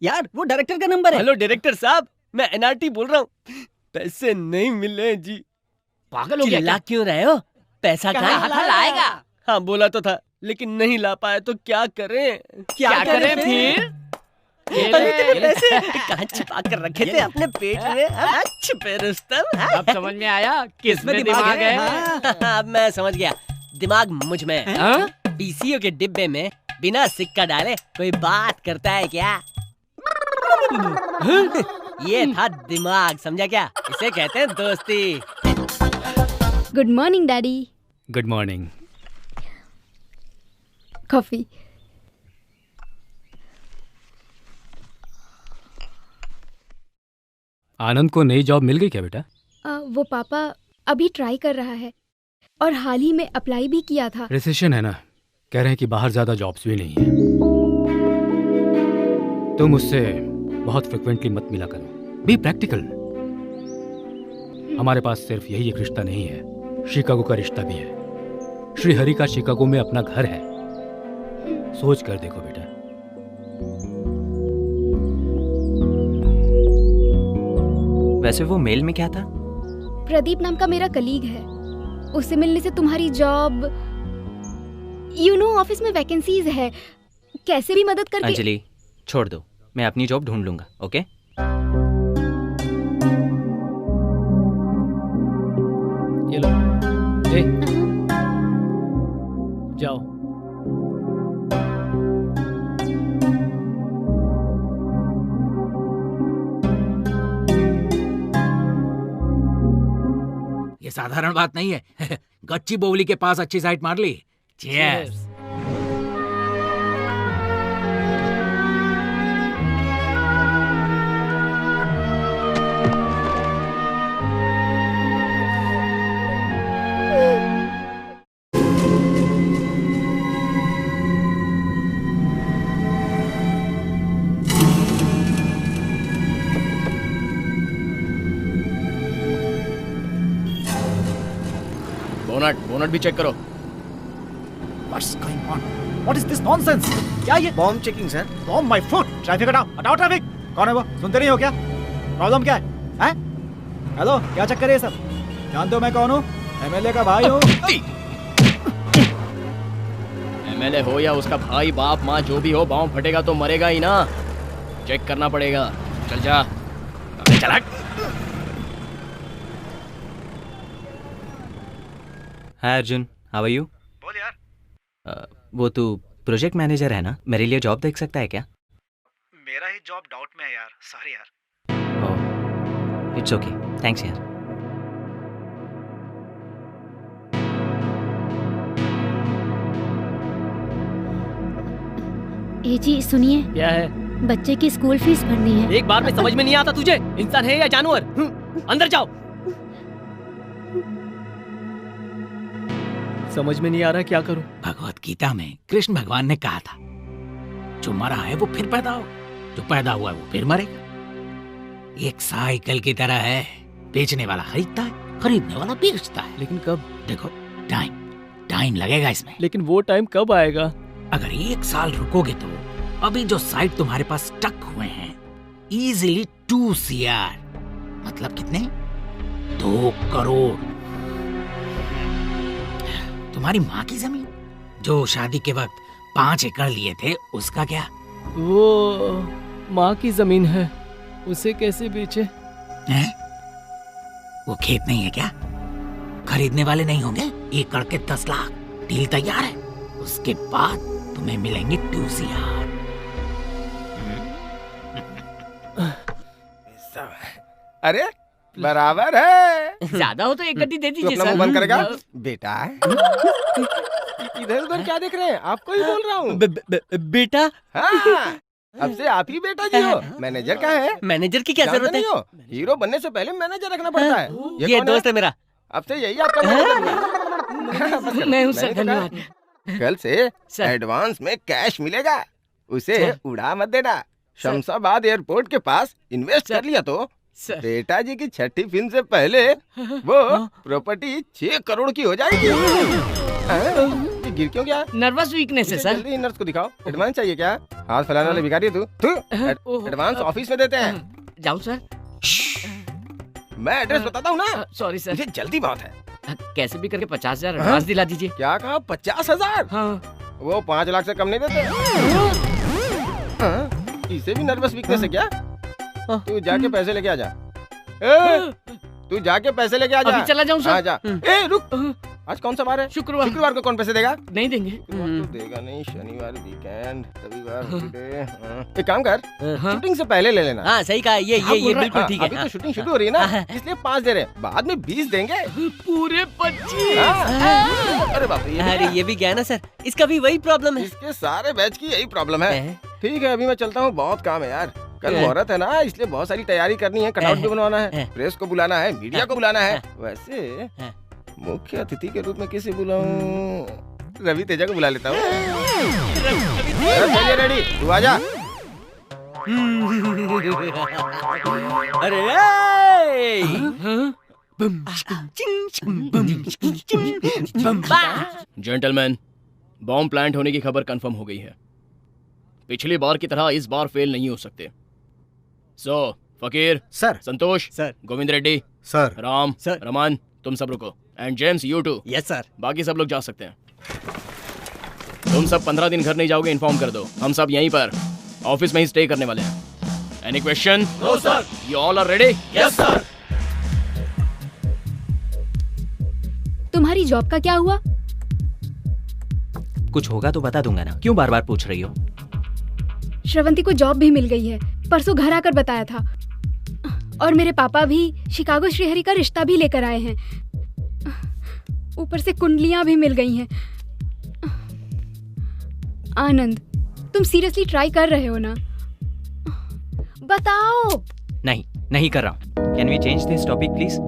यार वो डायरेक्टर का नंबर है। हेलो डायरेक्टर साहब, मैं एनआरटी बोल रहा हूँ। पैसे नहीं मिले जी। पागल हो गया? चिल्ला क्यों रहे हो? पैसा कहाँ लाएगा? हाँ बोला तो था, लेकिन नहीं ला पाए तो क्या करें? क्या करें फिर? अरे तेरे पैसे कहाँ छिपा कर रखे थे? अपने पेट में। छुपे रुस्तम। अब समझ में आया किसमें दिमाग है? अब मैं समझ गया, दिमाग मुझ में है। पीसीओ के डिब्बे में बिना सिक्का डाले कोई बात करता है क्या? ये था दिमाग, समझा क्या? इसे कहते हैं दोस्ती। Good morning daddy. Good morning. Coffee. Anand को नई जॉब मिल गई क्या बेटा? वो पापा अभी ट्राई कर रहा है और हाल ही में अप्लाई भी किया था। रिसेशन है ना, कह रहे हैं कि बाहर ज्यादा जॉब्स भी नहीं है। तुम उससे बहुत फ्रिक्वेंटली मत मिला करो। Be practical. हमारे पास सिर्फ यही एक रिश्ता नहीं है, शिकागो का रिश्ता भी है। श्रीहरि का शिकागो में अपना घर है। सोच कर देखो बेटा। वैसे वो मेल में क्या था? प्रदीप नाम का मेरा कलीग है, उससे मिलने से तुम्हारी जॉब, ऑफिस में वैकेंसीज है, कैसे भी मदद करके। अंजलि छोड़ दो, मैं अपनी जॉब ढूंढ लूंगा। ओके ये लो। ए, जाओ। ये साधारण बात नहीं है। गच्ची बोवली के पास अच्छी साइट मार ली। चीयर्स। बोनट भी चेक करो। What's going on? What is this nonsense? क्या ये? Bomb checking sir. Bomb my foot. Traffic हटाओ ट्रैफिक। कौन है वो? सुनते नहीं हो क्या? प्रॉब्लम क्या है? हैं? हेलो, क्या चक्कर है ये सब? जानते हो मैं कौन हूँ? एमएलए का भाई हूँ। एमएलए हो या उसका भाई, बाप, माँ, जो भी हो, बॉम्ब फटेगा तो मरेगा ही ना। चेक करना पड़ेगा। चल जा। चल हट। हाय अर्जुन, हाउ आर यू? बोल यार। वो तू प्रोजेक्ट मैनेजर है ना, मेरे लिए जॉब देख सकता है क्या? मेरा ही जॉब डाउट में है यार, सॉरी यार। इट्स ओके, थैंक्स यार। ए जी सुनिए। क्या है? बच्चे की स्कूल फीस भरनी है। एक बार में समझ में नहीं आता तुझे, इंसान है या जानवर? अंदर जाओ। समझ में नहीं आ रहा क्या करूं। भगवत गीता में कृष्ण भगवान ने कहा था, जो मरा है वो फिर पैदा हो, जो पैदा हुआ है वो फिर मरेगा। एक साइकिल की तरह है, बेचने वाला खरीदता है, खरीदने वाला बेचता है। लेकिन कब? देखो, टाइम लगेगा इसमें। लेकिन वो टाइम कब आएगा? अगर 1 साल रुकोगे तो अभी जो साइट तुम्हारे पास स्टक हुए हैं, इजीली 2 CR, मतलब कितने? 2 करोड़। तुम्हारी माँ की जमीन जो शादी के वक्त 5 एकड़ लिए थे, उसका क्या? वो माँ की जमीन है, उसे कैसे बेचे? हैं? वो खेत नहीं है क्या? खरीदने वाले नहीं होंगे? एकड़ के 10 लाख। डील तैयार है, उसके बाद तुम्हें मिलेंगे 2 CR। अरे बराबर है। ज्यादा हो तो एक गड्डी दे दीजिए सर। सर। बंद करेगा बेटा। इधर उधर क्या देख रहे हैं? आपको ही बोल रहा हूँ। बेटा? हाँ, अब से आप ही बेटा जी हो। मैनेजर कहाँ है? मैनेजर की क्या जरूरत है? हीरो बनने से पहले मैनेजर रखना पड़ता है। ये दोस्त है मेरा। अब से यही आपका मैनेजर। मैं हूँ सर, धन्यवाद। कल से एडवांस में कैश मिलेगा, उसे उड़ा मत देना। शमशाबाद एयरपोर्ट के पास इन्वेस्ट कर लिया तो बेटा जी की छठी फिल्म से पहले वो प्रॉपर्टी 6 करोड़ की हो जाएगी। ये गिर क्यों गया? नर्वस वीकनेस है सर। जल्दी नर्स को दिखाओ। एडवांस चाहिए क्या? हाथ फैलाने वाले भिखारी है तू। एडवांस ऑफिस में देते हैं। जाऊं सर? मैं एड्रेस बताता हूँ ना। सॉरी सर, मुझे जल्दी बहुत है। कैसे भी करके 50,000 एडवांस दिला दीजिए। क्या कहा? 50,000? हाँ। वो 5 लाख से कम नहीं देते। इसे भी नर्वस वीकनेस है क्या? तू जाके पैसे लेके आ जा। तू जाके पैसे लेके आ जा। अभी चला जाऊं सर? जा। ए रुक, आज कौन सा बार है? शुक्रवार। शुक्रवार को कौन पैसे देगा? नहीं देंगे। शुक्रवार तो देगा नहीं, शनिवार वीकेंड, रविवार हॉलिडे। एक काम कर, शूटिंग से पहले ले लेना। हाँ सही कहा, ये बिल्कुल ठीक है। अभी तो शूटिंग शुरू हो रही है ना, इसलिए 5 दे रहे हैं, बाद में 20 देंगे। पूरे 25। अरे बाप रे, अरे ये भी गया ना सर, इसका भी वही प्रॉब्लम है। इसके सारे बैच की यही प्रॉब्लम है। ठीक है, अभी मैं चलता हूँ, बहुत काम है यार। कल मुहूर्त है ना, इसलिए बहुत सारी तैयारी करनी है, कटआउट भी बनवाना है, प्रेस को बुलाना है, मीडिया को बुलाना है। वैसे मुख्य अतिथि के रूप में किसे बुलाऊं? रवि तेजा को बुला लेता हूँ। चलिए रेडी, तू आजा। अरे जेंटलमैन, बॉम्ब प्लांट होने की खबर कंफर्म हो गई है। पिछली बार की तरह इस बार फेल नहीं हो सकते। So Fakir sir, Santosh sir, Govind Reddy sir, Ram sir, Raman, तुम सब रुको। And James, you too. Yes sir. बाकी सब लोग जा सकते हैं। तुम सब 15 दिन घर नहीं जाओगे, इन्फॉर्म कर दो। हम सब यहीं पर ऑफिस में ही स्टे करने वाले हैं। Any question? No sir. You all are ready? Yes sir. तुम्हारी जॉब का क्या हुआ? कुछ होगा तो बता दूंगा ना, क्यों बार बार पूछ रही हो? श्रवंती को जॉब भी मिल गई है, परसों घर आकर बताया था। और मेरे पापा भी शिकागो श्रीहरि का रिश्ता भी लेकर आए हैं, ऊपर से कुंडलियां भी मिल गई हैं। आनंद, तुम सीरियसली ट्राई कर रहे हो ना? बताओ। नहीं कर रहा हूँ। Can we change this topic please?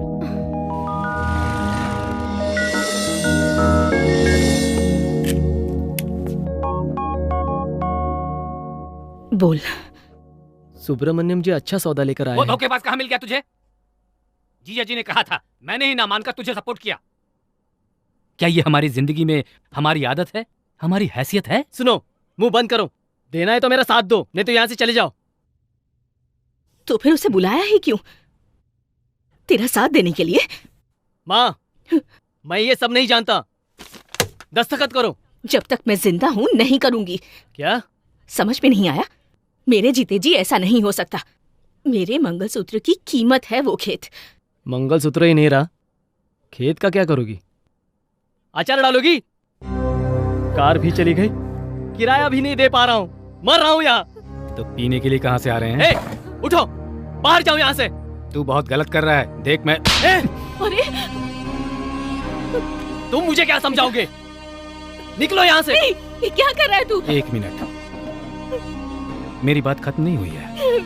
बोल। सुब्रमण्यम जी अच्छा सौदा लेकर आए वो हैं। धोखेबाज कहाँ मिल गया तुझे? जीजा जी ने कहा था, मैंने ही ना मानकर तुझे सपोर्ट किया। क्या ये हमारी जिंदगी में हमारी आदत है, हमारी हैसियत है? सुनो, मुंह बंद करो। देना है तो मेरा साथ दो, नहीं तो यहाँ से चले जाओ। तो फिर उसे बुलाया ही क्यों? तेरा साथ देने के लिए? माँ, मैं ये सब नहीं जानता। दस्तखत करो। जब तक मैं जिंदा हूँ नहीं करूंगी। क्या समझ में नहीं आया? मेरे जीते जी ऐसा नहीं हो सकता। मेरे मंगलसूत्र की कीमत है वो खेत। मंगलसूत्र ही नहीं रहा, खेत का क्या करोगी? अचार डालोगी? कार भी चली गई, किराया भी नहीं दे पा रहा हूँ, मर रहा हूँ यहाँ। तो पीने के लिए कहाँ से आ रहे हैं? उठो, बाहर जाओ यहाँ से। तू बहुत गलत कर रहा है, देख मैं। अरे तुम मुझे क्या समझाओगे? निकलो यहाँ से। ये क्या कर रहा है तू? एक मिनट, मेरी बात खत्म नहीं हुई है।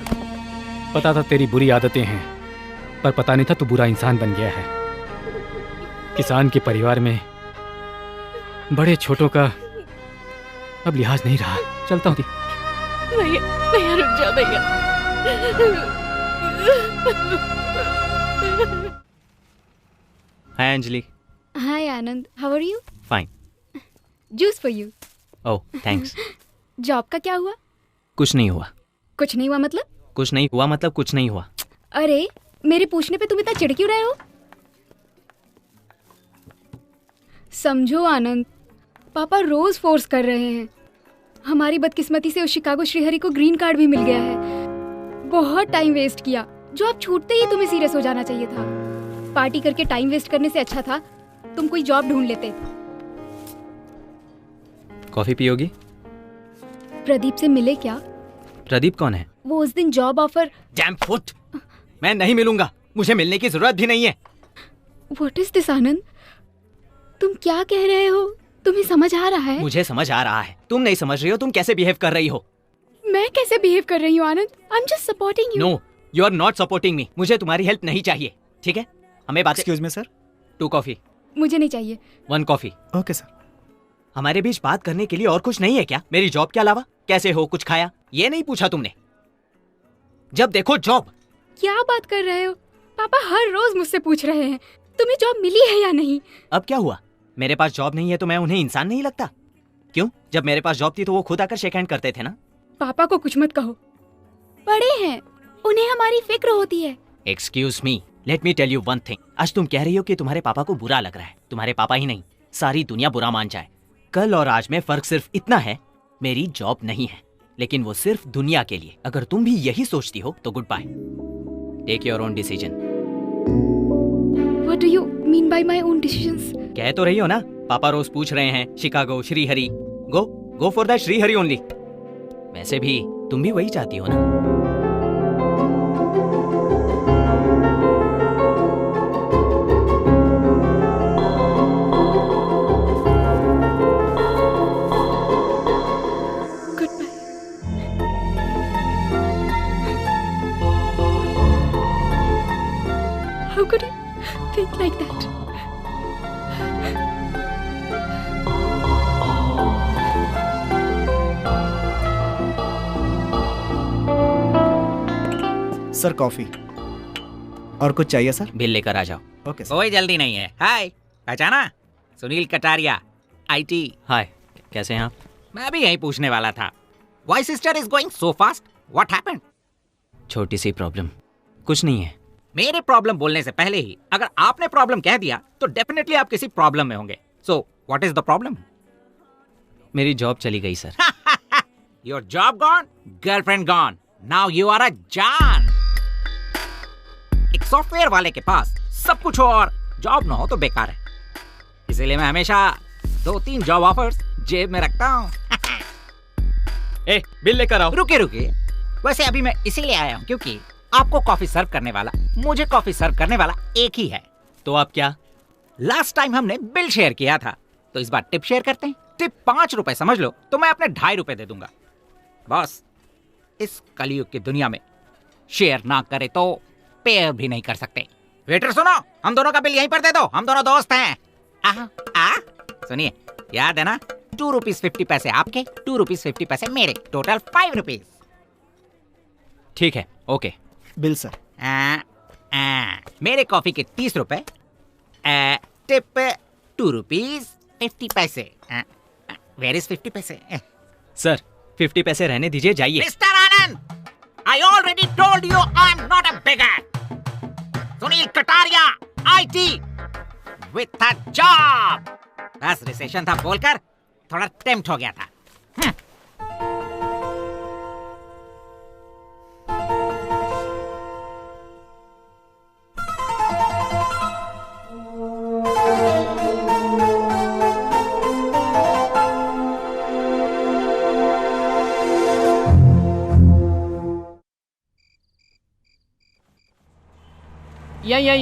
पता था तेरी बुरी आदतें हैं, पर पता नहीं था तू बुरा इंसान बन गया है। किसान के परिवार में बड़े छोटों का अब लिहाज नहीं रहा। चलता हूँ। भैया रुक जा भैया। Hi Anjali. Hi Anand, how are you? Fine. Juice for you. Oh thanks. Job का क्या हुआ? कुछ नहीं हुआ। कुछ नहीं हुआ मतलब? कुछ नहीं हुआ मतलब कुछ नहीं हुआ। अरे मेरे पूछने पे तुम इतना चिढ़ क्यों रहे हो? समझो आनंद, पापा रोज फोर्स कर रहे हैं। हमारी बदकिस्मती से उस शिकागो श्रीहरि को ग्रीन कार्ड भी मिल गया है। बहुत टाइम वेस्ट किया, जो अब छूटते ही तुम्हें सीरियस हो जाना चाहिए था। पार्टी करके टाइम वेस्ट करने से अच्छा था तुम कोई जॉब ढूंढ लेते। कॉफी पियोगी? प्रदीप से मिले क्या? प्रदीप कौन है? वो उस दिन जॉब ऑफर। डैम फुट, मैं नहीं मिलूंगा, मुझे मिलने की जरूरत भी नहीं है। व्हाट इज दिस आनंद? तुम क्या कह रहे हो? तुम्हें समझ आ रहा है? मुझे समझ आ रहा है, तुम नहीं समझ रही हो। तुम कैसे बिहेव कर रही हो? मैं कैसे बिहेव कर रही हूँ Anand? I am just supporting you. No, you are not supporting me. मुझे तुम्हारी हेल्प नहीं चाहिए, ठीक है? हमें बात। Excuse me sir. 2 कॉफी। मुझे नहीं चाहिए। 1 कॉफी। Okay sir. हमारे बीच बात करने के लिए और कुछ नहीं है क्या? मेरी जॉब के अलावा? कैसे हो, कुछ खाया, ये नहीं पूछा तुमने? जब देखो जॉब। क्या बात कर रहे हो? पापा हर रोज मुझसे पूछ रहे हैं तुम्हें जॉब मिली है या नहीं। अब क्या हुआ? मेरे पास जॉब नहीं है तो मैं उन्हें इंसान नहीं लगता? क्यों? जब मेरे पास जॉब थी तो वो खुद आकर शेक हैंड करते थे ना। पापा को कुछ मत कहो, बड़े हैं, उन्हें हमारी फिक्र होती है। Excuse me, let me tell you one thing. आज तुम कह रही हो कि तुम्हारे पापा को बुरा लग रहा है। तुम्हारे पापा ही नहीं, सारी दुनिया बुरा मान जाए। कल और आज में फर्क सिर्फ इतना है, मेरी जॉब नहीं है, लेकिन वो सिर्फ दुनिया के लिए। अगर तुम भी यही सोचती हो तो good bye. Take your own decision. What do you mean by my own decisions? कह तो रही हो ना, पापा रोज पूछ रहे हैं Chicago Shrihari, go for that Shrihari only. वैसे भी तुम भी वही चाहती हो ना? How could you think like that? Sir coffee. और कुछ चाहिए सर? बिल लेकर आ जाओ। Okay sir. कोई जल्दी नहीं है। हाय, पहचाना? सुनील कटारिया, IT। हाय, कैसे हैं आप? मैं भी यही पूछने वाला था। Why sister is going so fast? What happened? छोटी सी प्रॉब्लम, कुछ नहीं है। मेरे प्रॉब्लम बोलने से पहले ही अगर आपने प्रॉब्लम कह दिया तो डेफिनेटली आप किसी प्रॉब्लम में होंगे। So what is the problem? मेरी जॉब चली गई sir. Your job gone, girlfriend gone, now you are a John. एक सॉफ्टवेयर वाले के पास सब कुछ हो और जॉब ना हो तो बेकार है। इसीलिए मैं हमेशा 2-3 जॉब ऑफर्स जेब में रखता हूँ। ए, बिल लेकर आओ। रुके। वैसे अभी मैं इसीलिए आया हूँ क्योंकि आपको कॉफी सर्व करने वाला, मुझे कॉफी सर्व करने वाला एक ही है। तो आप क्या? लास्ट टाइम हमने बिल शेयर किया था, तो इस बार टिप शेयर करते हैं। टिप 5 रुपए समझ लो, तो मैं अपने 2.5 रुपए दे दूंगा। बॉस, इस कलयुग की दुनिया में शेयर ना करे तो पेयर भी नहीं कर सकते। वेटर सुनो, हम दोनों का बिल यहीं पर दे दो, हम दोनों दोस्त हैं। सुनिए, याद है ना, 2 रुपीज 50 पैसे आपके, 2 रुपीज 50 पैसे मेरे, टोटल 5 रुपीज। ठीक है, ओके। Bill sir. मेरे कॉफी के 30 रुपए, टिप 2 रुपीज 50 पैसे। वेयर इज 50 पैसे? सर 50 पैसे रहने दीजिए, जाइए। Mister Anand, I already told you I'm not a beggar. Sunil Kataria, IT with a job. बस रिसेशन था बोलकर थोड़ा टेम्प्ट हो गया था।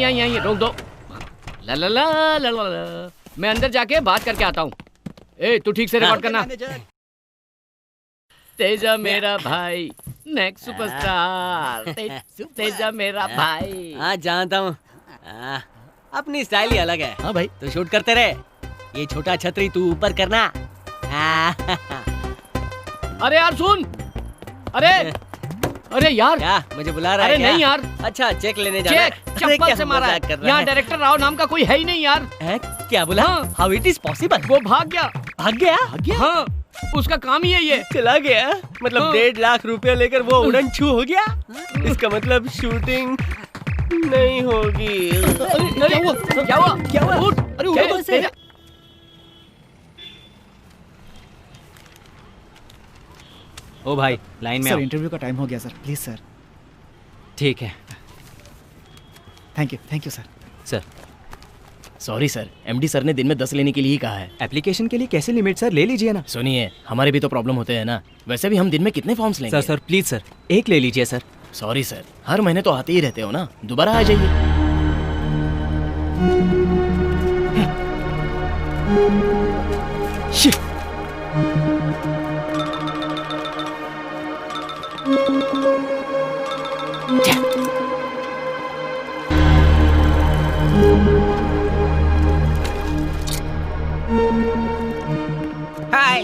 यहीं रोक दो। ला। मैं अंदर जाके बात करके आता हूँ। ए, तू ठीक से रिकॉर्ड करना। तेजा मेरा भाई, नेक्स्ट सुपरस्टार। तेजा मेरा भाई। हाँ, जानता हूँ। अपनी स्टाइल ही अलग है। हाँ भाई, तो शूट करते रहे। ये छोटा छतरी तू ऊपर करना। अरे यार सुन। अरे यार, क्या मुझे बुला रहा है? अरे नहीं यार। अच्छा, चेक लेने जा रहा है। चप्पल से मारा है। यहाँ डायरेक्टर राव नाम का कोई है ही नहीं यार। क्या बोला? How it is possible? वो भाग गया। भाग गया? हाँ, उसका काम ही है ये। चला गया? मतलब 1.5 लाख रुपया लेकर वो उड़न छू हो गया? इसका मतलब शूटिंग नहीं होगी। क्या हुआ? उठ, अरे उठ। ओ भाई, लाइन में सर आओ। इंटरव्यू का टाइम हो गया सर, प्लीज सर। ठीक है। Thank you sir. Sir sorry sir, MD sir ने दिन में 10 लेने के लिए ही कहा है। एप्लीकेशन के लिए कैसे लिमिट सर? ले लीजिए ना। सुनिए, हमारे भी तो प्रॉब्लम होते हैं ना। वैसे भी हम दिन में कितने फॉर्म्स लेंगे? सर प्लीज सर, एक ले लीजिए सर। सॉरी सर, हर महीने तो आते ही रहते हो ना, दोबारा आ जाइए। हाय।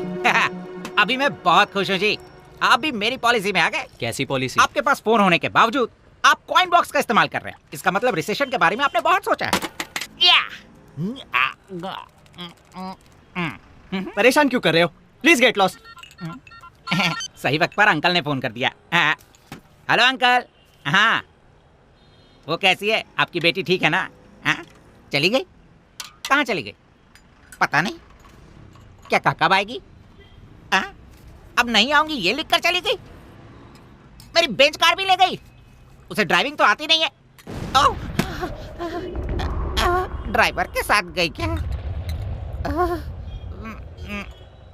अभी मैं बहुत खुश हूँ जी, आप भी मेरी पॉलिसी में आ गए। कैसी पॉलिसी? आपके पास फोन होने के बावजूद आप कॉइन बॉक्स का इस्तेमाल कर रहे हैं। इसका मतलब रिसेशन के बारे में आपने बहुत सोचा है। परेशान क्यों कर रहे हो? Please get lost. सही वक्त पर अंकल ने फोन कर दिया। Hello uncle. हाँ, वो कैसी है आपकी बेटी? ठीक है ना? हाँ, चली गई? कहाँ चली गई? पता नहीं। क्या कहा कब आएगी? अब नहीं आऊंगी ये लिखकर चली गई। मेरी बेंच कार भी ले गई। उसे ड्राइविंग तो आती नहीं है। ड्राइवर के साथ गई क्या?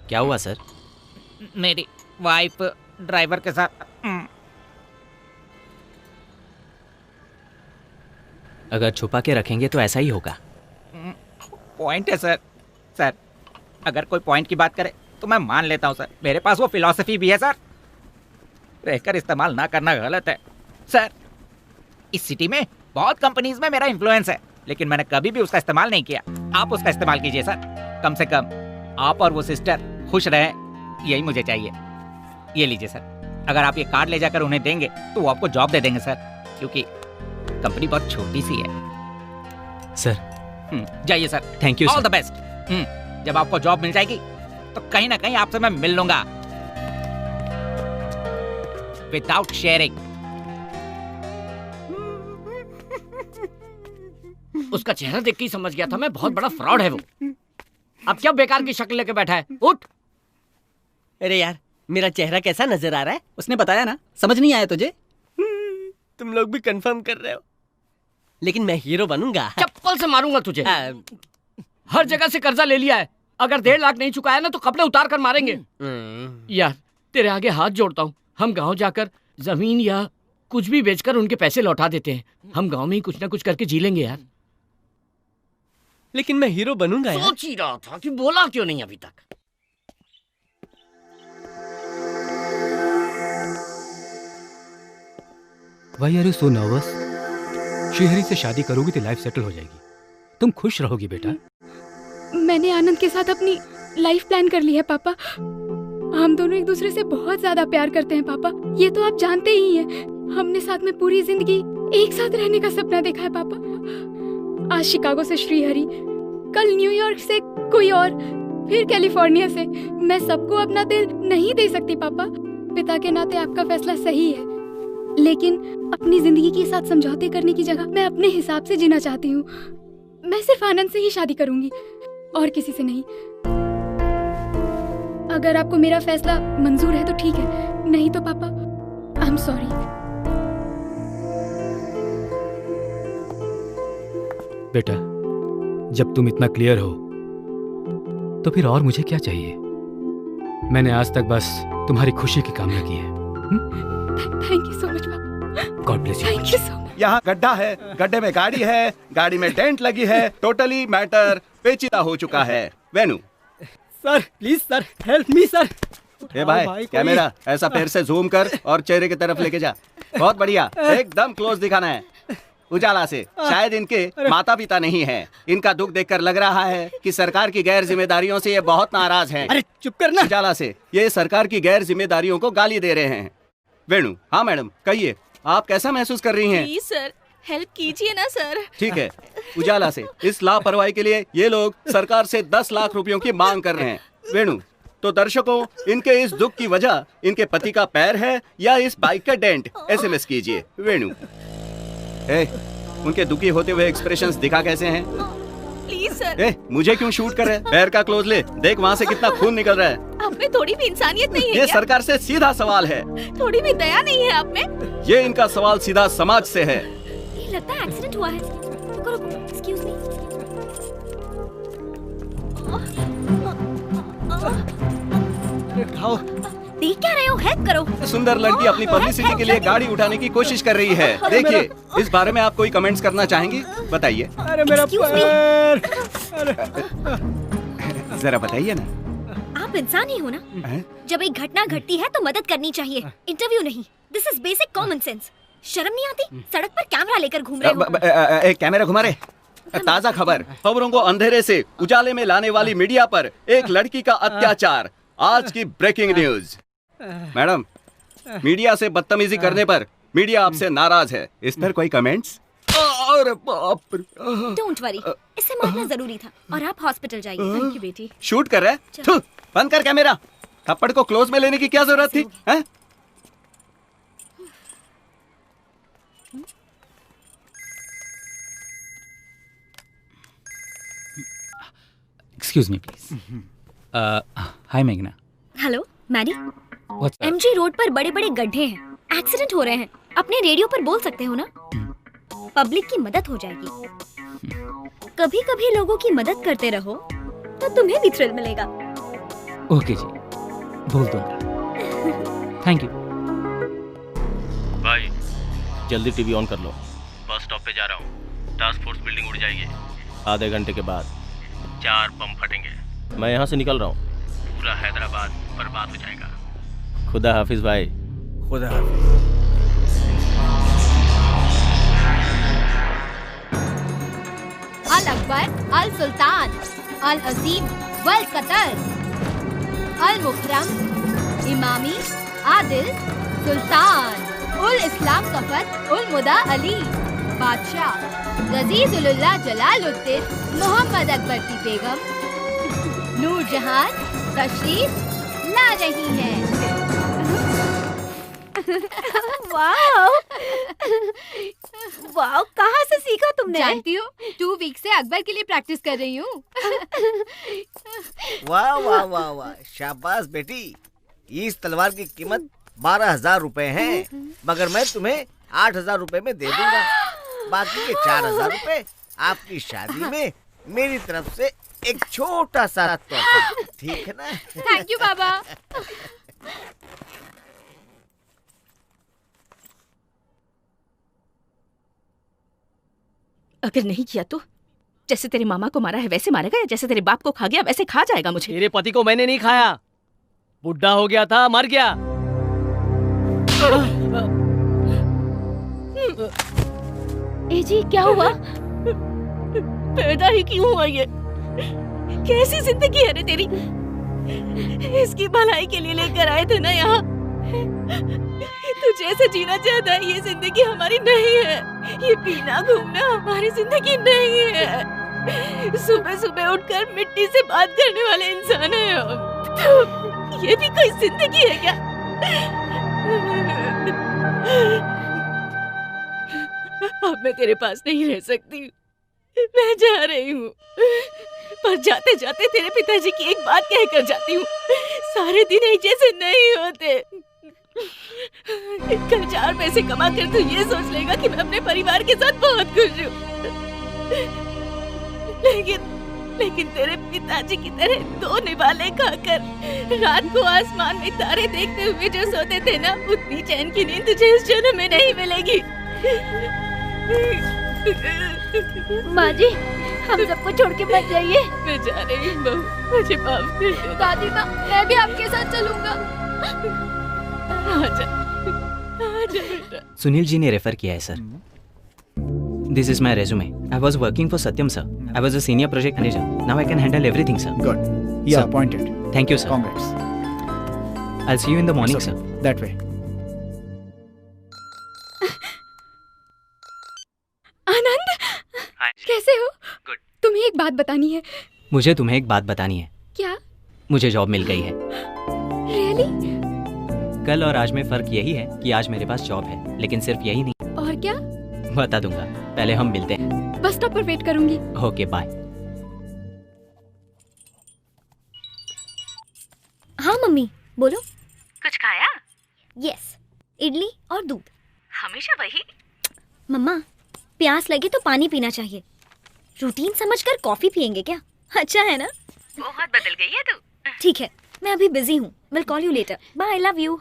क्या हुआ सर? मेरी वाइफ ड्राइवर के साथ। अगर छुपा के रखेंगे तो ऐसा ही होगा। पॉइंट है सर। सर अगर कोई पॉइंट की बात करे तो मैं मान लेता हूँ सर। मेरे पास वो फिलॉसफी भी है सर। रहकर इस्तेमाल ना करना गलत है सर। इस सिटी में बहुत कंपनीज में मेरा इन्फ्लुएंस है, लेकिन मैंने कभी भी उसका इस्तेमाल नहीं किया। आप उसका इस्तेमाल कीजिए सर। कम से कम आप और वो सिस्टर खुश रहें, यही मुझे चाहिए। ये लीजिए सर। अगर आप ये कार्ड ले जाकर उन्हें देंगे तो वो आपको जॉब दे देंगे सर, क्योंकि कंपनी बहुत छोटी सी है सर। जाइए sir. Thank you all the best. जब आपको जॉब मिल जाएगी तो कहीं ना कहीं आपसे मैं मिल लूंगा विदाउट शेयरिंग। उसका चेहरा देख के ही समझ गया था मैं, बहुत बड़ा फ्रॉड है वो। अब क्या बेकार की शक्ल लेके बैठा है? उठ। अरे यार मेरा चेहरा कैसा नजर आ रहा है? उसने बताया ना, समझ नहीं आया तुझे? तुम लोग भी कंफर्म कर रहे हो, लेकिन मैं हीरो बनूंगा। चप्पल से मारूंगा तुझे। हर जगह से कर्जा ले लिया है, अगर 1.5 लाख नहीं चुकाया ना तो कपड़े उतार कर मारेंगे। यार तेरे आगे हाथ जोड़ता हूँ, हम गांव जाकर जमीन या कुछ भी बेचकर उनके पैसे लौटा देते हैं। हम गांव में ही कुछ ना कुछ करके जी लेंगे यार। लेकिन मैं हीरो बनूंगा यार। सोच ही रहा था कि बोला क्यों नहीं अभी तक। Why are you so nervous? Shrihari से शादी करोगी तो लाइफ सेटल हो जाएगी। तुम खुश रहोगी बेटा। मैंने आनंद के साथ अपनी लाइफ प्लान कर ली है पापा। हम दोनों एक दूसरे से बहुत ज्यादा प्यार करते हैं पापा, ये तो आप जानते ही हैं। हमने साथ में पूरी जिंदगी एक साथ रहने का सपना देखा है पापा। आज शिकागो से श्रीहरि, कल न्यूयॉर्क से कोई और, फिर कैलिफोर्निया से। मैं सबको अपना दिल नहीं दे सकती पापा। पिता के नाते आपका फैसला सही है, लेकिन अपनी जिंदगी के साथ समझौते करने की जगह मैं अपने हिसाब से जीना चाहती हूँ। मैं सिर्फ आनंद से ही शादी करूंगी और किसी से नहीं। अगर आपको मेरा फैसला मंजूर है तो ठीक है, नहीं तो पापा आई एम सॉरी। बेटा जब तुम इतना क्लियर हो तो फिर और मुझे क्या चाहिए? मैंने आज तक बस तुम्हारी खुशी की कामना की है। थैंक यू सो मच पापा। God bless you. Thank you so much. यहाँ गड्ढा है, गड्ढे में गाड़ी है, गाड़ी में डेंट लगी है। टोटली मैटर पेचीदा हो चुका है। Venu sir please sir, help me sir. ए भाई कैमरा ऐसा पैर से जूम कर और चेहरे की तरफ लेके जा। बहुत बढ़िया, एकदम क्लोज दिखाना है। उजाला से शायद इनके माता पिता नहीं हैं। इनका दुख देखकर लग रहा है कि सरकार की गैर जिम्मेदारियों से ये बहुत नाराज हैं। अरे चुप करना। उजाला से ये सरकार की गैर जिम्मेदारियों को गाली दे रहे हैं। वेणु हाँ मैडम कहिए, आप कैसा महसूस कर रही हैं? प्लीज सर हेल्प कीजिए ना सर। ठीक है। उजाला से इस लापरवाही के लिए ये लोग सरकार से 10 लाख रुपयों की मांग कर रहे हैं। वेणु तो दर्शकों, इनके इस दुख की वजह इनके पति का पैर है या इस बाइक का डेंट? SMS कीजिए वेणु। उनके दुखी होते हुए एक्सप्रेशंस दिखा कैसे हैं? Please sir. मुझे क्यों शूट कर रहे हैं? पैर का क्लोज ले, देख वहाँ से कितना खून निकल रहा है। आप में थोड़ी भी इंसानियत नहीं है ये क्या? सरकार से सीधा सवाल है। थोड़ी भी दया नहीं है आप में? ये इनका सवाल सीधा समाज से है। ये लगता है एक्सीडेंट हुआ है। रुको रुको, एक्सक्यूज मी। देख क्या रहे हो? हेल्प करो। सुंदर लड़की अपनी पब्लिसिटी के लिए गाड़ी उठाने की कोशिश कर रही है। देखिए इस बारे में आप कोई कमेंट्स करना चाहेंगी? बताइए। अरे मेरा पैर। जरा बताइए ना। आप इंसान ही हो ना? जब एक घटना घटती है तो मदद करनी चाहिए, इंटरव्यू नहीं। This is basic common sense. शर्म नहीं आती? सड़क पर कैमरा लेकर घूम रहे हो। कैमरा घुमा रहे। ताजा खबरों को अंधेरे से उजाले में लाने वाली मीडिया पर एक लड़की का अत्याचार। आज की ब्रेकिंग न्यूज। मैडम मीडिया से बदतमीजी करने पर मीडिया आपसे नाराज है। इस पर कोई कमेंट्स? अरे बाप रे। डोंट वरी, इससे मारना जरूरी था। और आप हॉस्पिटल जाइए। थैंक यू बेटी। शूट कर रहे? थू, बंद कर कैमरा। थप्पड़ को क्लोज में लेने की क्या जरूरत थी? हैं? Excuse me please. हाय मेघना। Hello Maddie. What's MG road पर बड़े बड़े गड्ढे हैं, एक्सीडेंट हो रहे हैं। अपने रेडियो पर बोल सकते हो ना? पब्लिक की मदद हो जाएगी। कभी कभी लोगों की मदद करते रहो तो तुम्हें भी थ्रिल मिलेगा। ओके जी, बोल दूंगा। Thank you. भाई जल्दी टीवी ऑन कर लो, बस स्टॉप पे जा रहा हूँ। टास्क फोर्स बिल्डिंग उड़ जाएगी। आधे घंटे के बाद 4 बम फटेंगे। मैं यहाँ से निकल रहा हूँ, पूरा हैदराबाद बर्बाद हो जाएगा। खुदा हाफिज भाई। खुदा हाफिज। अल अकबर, अल सुल्तान, अल अजीम, वल कतर, अल मुकरम, इमामी, आदिल, सुल्तान, उल इस्लाम सफर, उल मुदा अली, बादशाह, गजीजुल्लाह जलालुद्दीन, मोहम्मद अकबर की बेगम, नूरजहान तशरीफ ला रही है। वाओ वाओ, कहाँ से सीखा तुमने? जानती हो 2 वीक से अकबर के लिए प्रैक्टिस कर रही हूँ। वाह वाह वाह वाह, शाबाश बेटी। इस तलवार की कीमत 12,000 रुपए है, मगर मैं तुम्हें 8,000 रुपए में दे दूंगा। बाकी के 4,000 रुपए आपकी शादी में मेरी तरफ से एक छोटा सा तोहफा, ठीक है ना? थैंक यू बाबा। अगर नहीं किया तो जैसे तेरे मामा को मारा है वैसे मारेगा, या जैसे तेरे बाप को खा गया वैसे खा जाएगा मुझे। तेरे पति को मैंने नहीं खाया, बुढ़ा हो गया था, मर गया। ए जी, क्या हुआ? पैदा ही क्यों हुआ ये? कैसी जिंदगी है रे तेरी? इसकी भलाई के लिए लेकर आए थे ना यहाँ। तू जैसे जीना चाहता है ये जिंदगी हमारी नहीं है। ये पीना घूमना हमारी जिंदगी नहीं है। सुबह सुबह उठकर मिट्टी से बात करने वाले इंसान हैं हम। तो ये भी कोई जिंदगी है क्या? अब मैं तेरे पास नहीं रह सकती, मैं जा रही हूँ। पर जाते जाते तेरे पिताजी की एक बात कहकर जाती हूँ, सारे दिन एक जैसे नहीं होते। कल 4 पैसे कमा कर तू ये सोच लेगा कि मैं अपने परिवार के साथ बहुत खुश हूँ, लेकिन तेरे पिताजी की तरह 2 निवाले खाकर रात को आसमान में तारे देखते हुए जो सोते थे ना, उतनी चैन की नींद तुझे इस जन्म में नहीं मिलेगी। माँ जी, हम सबको छोड़ के मत जाइए। मैं जा रही हूँ बहू, मुझे माफ कर दो। दादी माँ, मैं भी आपके साथ चलूंगा। आजा बेटा। सुनील जी ने रेफर किया है sir. This is my resume. I was working for Satyam sir. I was a senior project manager. Now I can handle everything sir. Good, you are appointed. Thank you sir. Congrats. I will see you in the morning sir. That way. Anand, कैसे हो? Good. तुम्हें एक बात बतानी है। मुझे तुम्हें एक बात बतानी है। क्या? मुझे जॉब मिल गई है। रियली? कल और आज में फर्क यही है कि आज मेरे पास जॉब है, लेकिन सिर्फ यही नहीं। और क्या? बता दूंगा, पहले हम मिलते हैं। बस स्टॉप पर वेट करूंगी। Okay bye. हाँ मम्मी, बोलो। कुछ खाया? यस, इडली और दूध। हमेशा वही? मम्मा, प्यास लगे तो पानी पीना चाहिए। रूटीन समझकर कॉफी पियेंगे क्या? अच्छा है ना? बहुत बदल गई है तू। ठीक है, मैं अभी बिजी हूँ। Will call you later. Bye, I love you.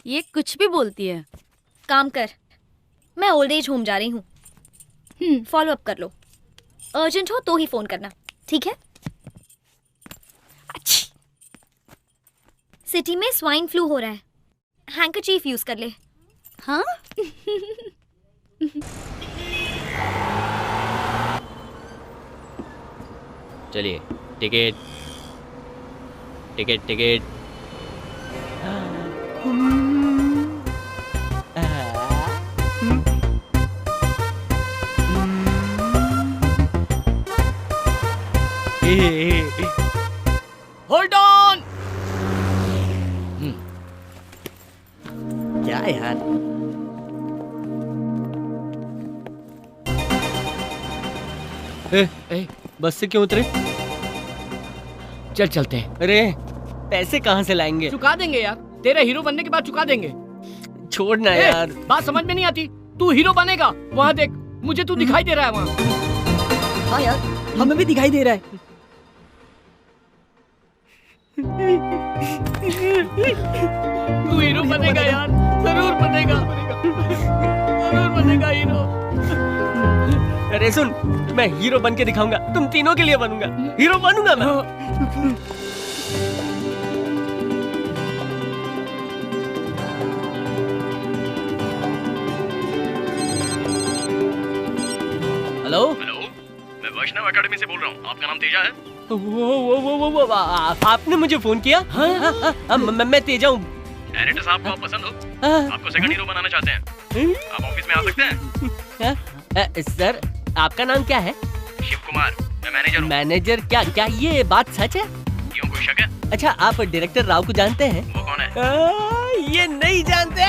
ये कुछ भी बोलती है। काम कर, मैं ओल्ड एज होम जा रही हूँ। फॉलो अप कर लो। अर्जेंट हो तो ही फोन करना, ठीक है? सिटी में स्वाइन फ्लू हो रहा है, हैंकरचीफ यूज कर ले। हाँ? चलिए, ticket ticket ticket. Hold on. क्या यार? बस से क्यों उतरे? चल चलते हैं। अरे पैसे कहाँ से लाएंगे? चुका देंगे यार, तेरे हीरो बनने के बाद चुका देंगे। छोड़ना यार। बात समझ में नहीं आती। तू हीरो बनेगा, वहाँ देख मुझे तू दिखाई दे रहा है वहाँ। हाँ यार, हमें भी दिखाई दे रहा है। तू हीरो बनेगा यार, जरूर बनेगा, जरूर बनेगा हीरो। अरे सुन, मैं हीरो बन के दिखाऊंगा, तुम तीनों के लिए बनूंगा, हीरो बनूंगा मैं। हेलो हेलो, मैं वैष्णव एकेडमी से बोल रहा हूँ। आपका नाम तेजा है? वो आपने मुझे फोन किया? हाँ, मैं तेजा हूँ। डायरेक्टर साहब को आप पसंद हो? आपको सेकंड हीरो बनाना चाहते हैं? आप ऑफिस में आ सकते हैं? सर, आपका नाम क्या है? शिव कुमार, मैं मैनेजर हूँ। मैनेजर? क्या ये बात सच है? क्यों, कोई शक है? अच्छा, आप डायरेक्टर राव को जानते हैं? वो कौन है? ये नहीं जानते।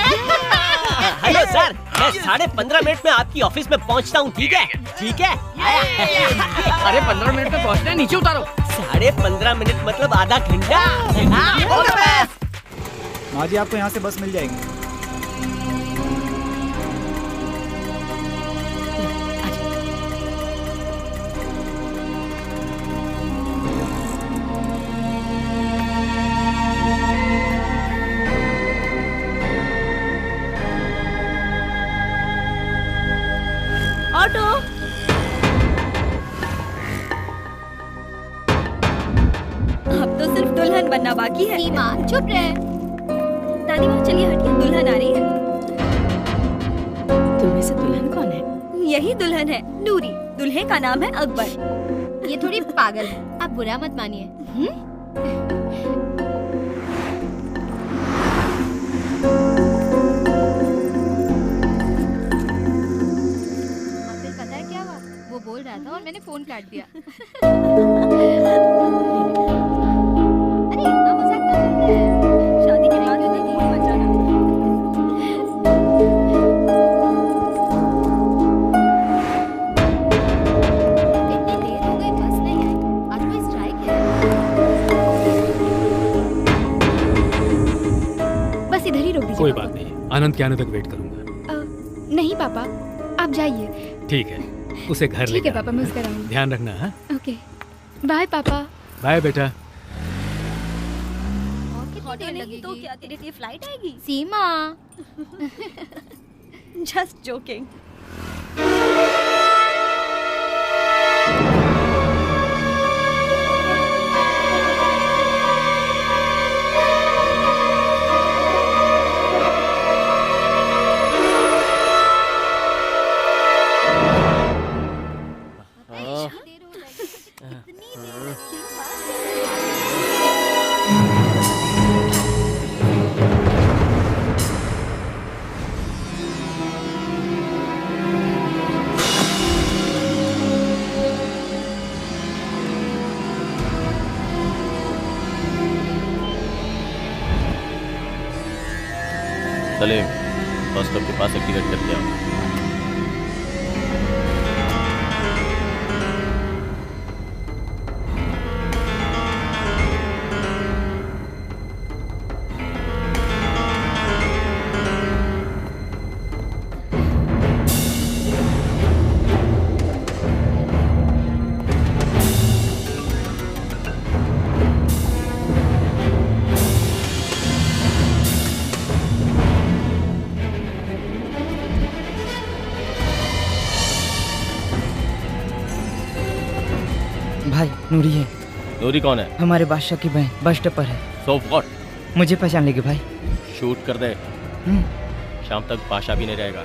हेलो सर, मैं 15.5 मिनट में आपकी ऑफिस में पहुंचता हूँ, ठीक है? ठीक है? अरे 15 मिनट में पहुंचना है, नीचे उतारो। 15.5 मिनट मतलब आधा घंटा। माँ जी, आपको यहाँ से बस मिल जाएगी। ऑटो। अब तो सिर्फ दुल्हन बनना बाकी है। सीमा, चुप रहे। दादी माँ, चलिए हटिए, दुल्हन आ रही है। तुम में से दुल्हन कौन है? यही दुल्हन है, नूरी। दुल्हे का नाम है अकबर। ये थोड़ी पागल है, आप बुरा मत मानिए। फिर पता है क्या हुआ? वो बोल रहा था और मैंने फोन काट दिया। अरे इतना मजाक ना करते हैं। शादी के बाद नहीं दी बचाना। इतनी देर हो गई, बस नहीं आई। आज कोई स्ट्राइक है? बस इधर ही रोक दीजिए। कोई बात नहीं, आनंद के आने तक वेट करूंगा। नहीं पापा, आप जाइए। ठीक है, उसे घर ले ठीक है पापा, मैं उसका रहूंगी। ध्यान रखना। हाँ, ओके, बाय पापा। बाय बेटा। नहीं तो क्या तेरे लिए फ्लाइट आएगी? सीमा। Just joking. Salim, bus stop के पास एक टिकट करके आओ। भाई, नूरी है। नूरी कौन है? हमारे बादशाह की बहन, बस स्टॉप पर है। So what? मुझे पहचान लेगी भाई। शूट कर दे, शाम तक बादशाह भी नहीं रहेगा।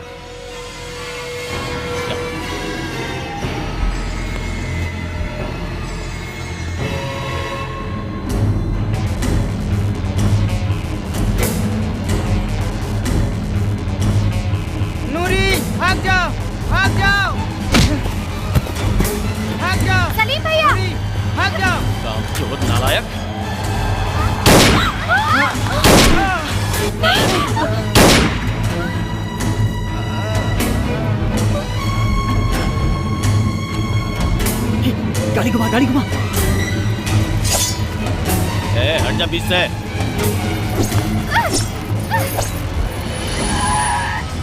नूरी, भाग जाओ, भाग जाओ, भाग जाओ। सलीम भैया, भाग जाओ। कामचोर नालायक। गाड़ी घुमा, गाड़ी घुमा। हट जा बीच से।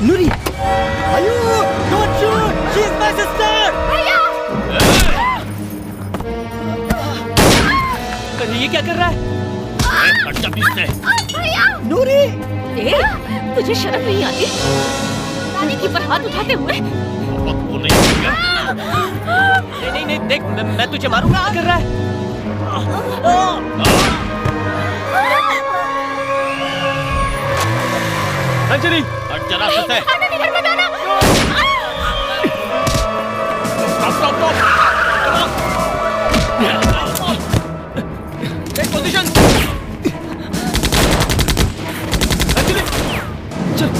नूरी, आयु, don't shoot. She's my sister! भैया! अरे ये क्या कर रहा है? भैया! नूरी! ए, तुझे शर्म नहीं आती? रानी की पर हाथ उठाते हुए? नहीं नहीं देख मैं तुझे मारूंगा। क्या कर रहा है? अंजलि हट जरा से। Take position. अंजलि चल।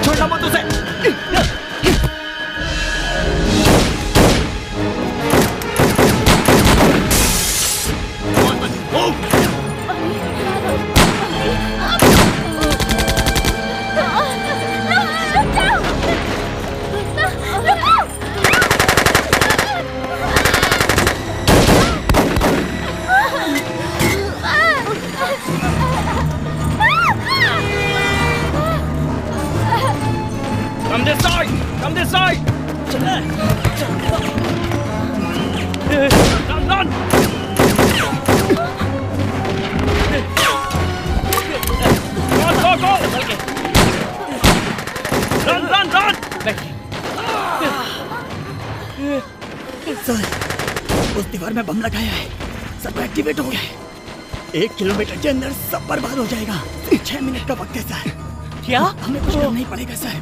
छोटा मत उसे। Come this side! Come this side! Run, run! Go, go, go! Run, run, run! Sir, उस दीवार में बम लगाया है, सब एक्टिवेट हो गया है। 1 किलोमीटर के अंदर सब बर्बाद हो जाएगा। 6 मिनट का वक्त है सर। क्या? हमें कुछ करना ही पड़ेगा सर।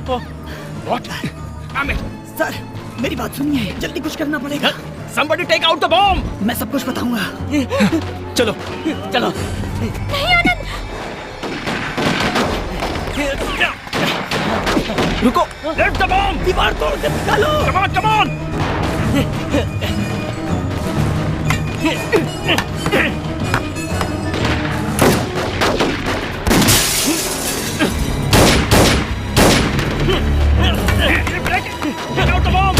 What? सर, मेरी बात सुनिए, जल्दी कुछ करना पड़ेगा। Somebody take out the bomb! मैं सब कुछ बताऊंगा। चलो, चलो। नहीं आनंद! रुको! Lift the bomb! दीवार तोड़ के निकालो! Come on, come on! Take out the bomb!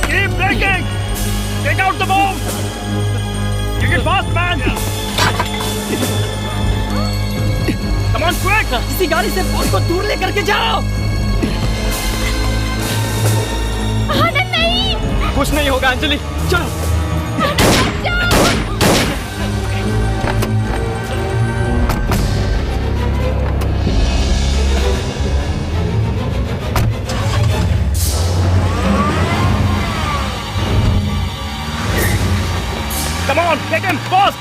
Keep breaking! Take out the bomb! Take it fast, man! Come on, quick! इसी गाड़ी से बॉम्ब को दूर लेकर के जाओ। आनंद नहीं! कुछ नहीं होगा अंजलि, चलो। Come on, take him, fast!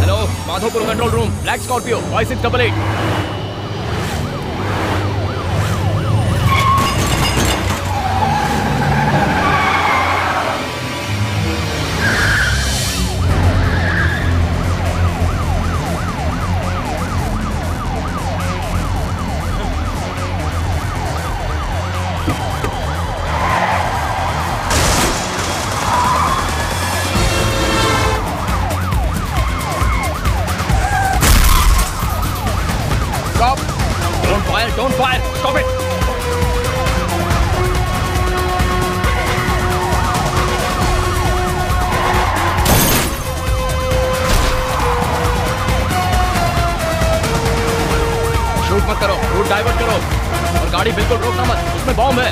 Hello, Madhopur control room, Black Scorpio, 5688. Don't fire! Stop it! रुख डाइवर्ट करो और गाड़ी बिल्कुल रोकना मत, उसमें बॉम्ब है।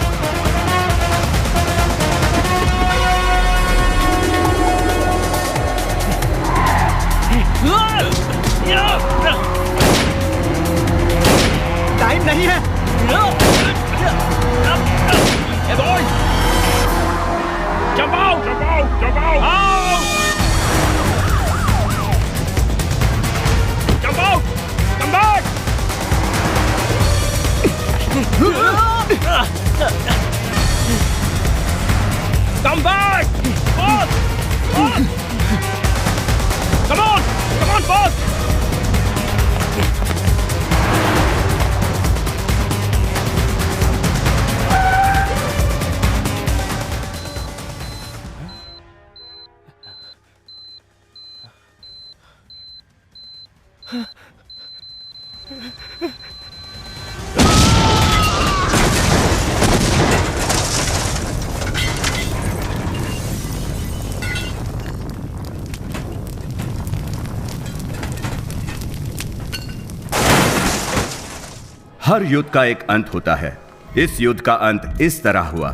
टाइम नहीं है। Hey boys! Jump out! Jump out! Jump out! Out! Jump out! Come back! Come back! Boss! Boss! Come on! Come on, boss! हर युद्ध का एक अंत होता है। इस युद्ध का अंत इस तरह हुआ।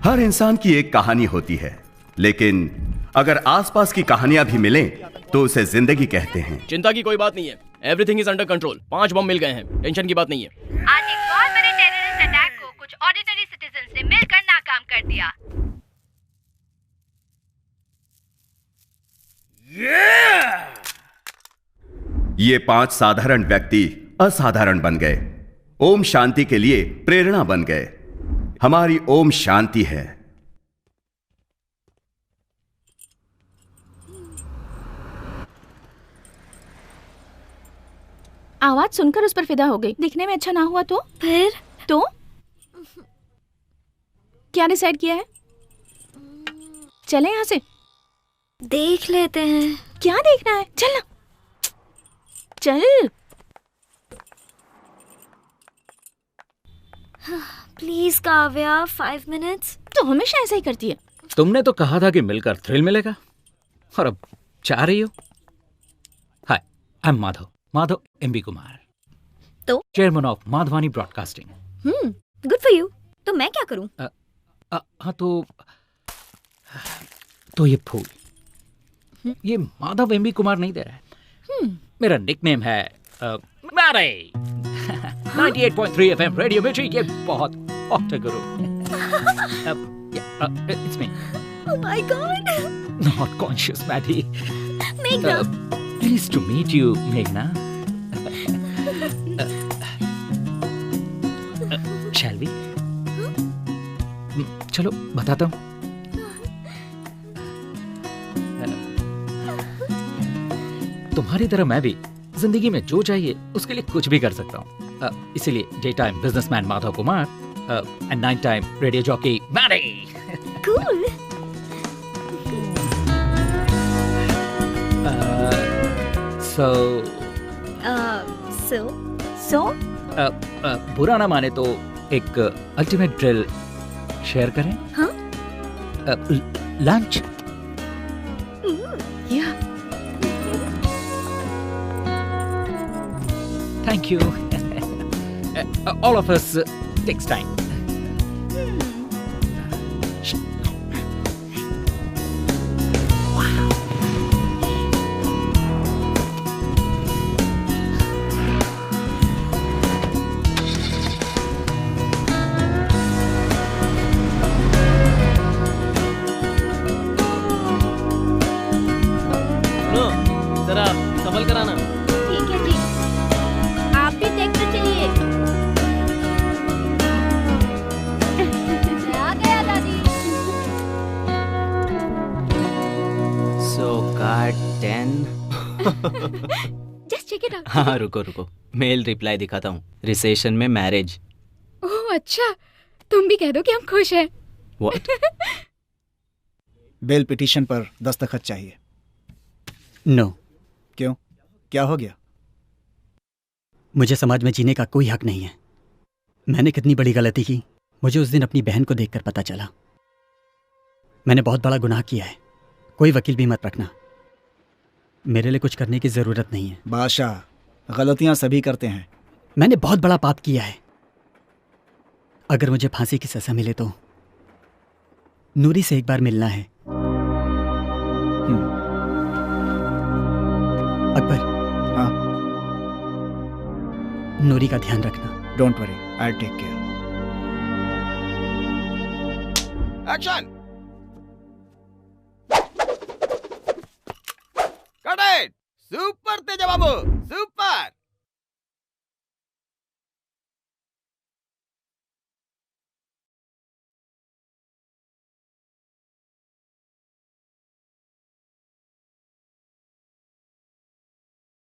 हर इंसान की एक कहानी होती है, लेकिन अगर आसपास की कहानियां भी मिलें तो उसे जिंदगी कहते हैं। चिंता की कोई बात नहीं है, एवरीथिंग इज अंडर कंट्रोल। 5 बम मिल गए हैं, टेंशन की बात नहीं है। आज एक और बड़े टेररिस्ट अटैक को कुछ ऑर्डिनरी सिटीजन ने मिलकर नाकाम कर दिया। ये 5 साधारण व्यक्ति असाधारण बन गए, ओम शांति के लिए प्रेरणा बन गए। हमारी ओम शांति है। आवाज सुनकर उस पर फिदा हो गई। दिखने में अच्छा ना हुआ तो फिर तो क्या डिसाइड किया है? चले यहाँ से, देख लेते हैं। क्या देखना है? चल ना, चल। Please Kavya, 5 minutes. तो हमेशा ऐसा ही करती है। तुमने तो कहा था कि मिलकर थ्रिल मिलेगा, और अब चाह रही हो। Hi, I am Madhav MB Kumar, तो chairman of Madhavani broadcasting. Good for you. तो मैं क्या करूं? हाँ तो ये फूल, ये माधव एमबी कुमार नहीं दे रहा है। मेरा निकनेम है मैरे। 98.3 FM रेडियो मिर्ची, ये बहुत हॉट है गुरु। It's me. Oh my God. Not conscious, Maddie. Meghna. Pleased to meet you, Meghna. Shall we? चलो बताता हूँ। तुम्हारी तरह मैं भी जिंदगी में जो चाहिए उसके लिए कुछ भी कर सकता हूँ। इसीलिए day time businessman Madhav Kumar and night time radio jockey Mary. Cool. So? बुरा ना माने तो एक अल्टीमेट ड्रिल शेयर करें? हाँ? Lunch? Yeah. Thank you. All of us takes time. जरा संभल कर आना। ठीक है जी। आप भी देखते चलिए। आ गया दादी। So card 10. Just check it out. हाँ रुको, मेल रिप्लाई दिखाता हूँ। रिसेशन में मैरिज। ओह अच्छा, तुम भी कह दो कि हम खुश हैं। What? बेल पिटीशन पर दस्तखत चाहिए। नो। क्यों? क्या हो गया? मुझे समाज में जीने का कोई हक नहीं है। मैंने कितनी बड़ी गलती की, मुझे उस दिन अपनी बहन को देखकर पता चला। मैंने बहुत बड़ा गुनाह किया है। कोई वकील भी मत रखना। मेरे लिए कुछ करने की जरूरत नहीं है। बादशाह, गलतियां सभी करते हैं, मैंने बहुत बड़ा पाप किया है। अगर मुझे फांसी की सजा मिले तो नूरी से एक बार मिलना है। अकबर। हाँ। नूरी का ध्यान रखना। Don't worry, I take care. Action.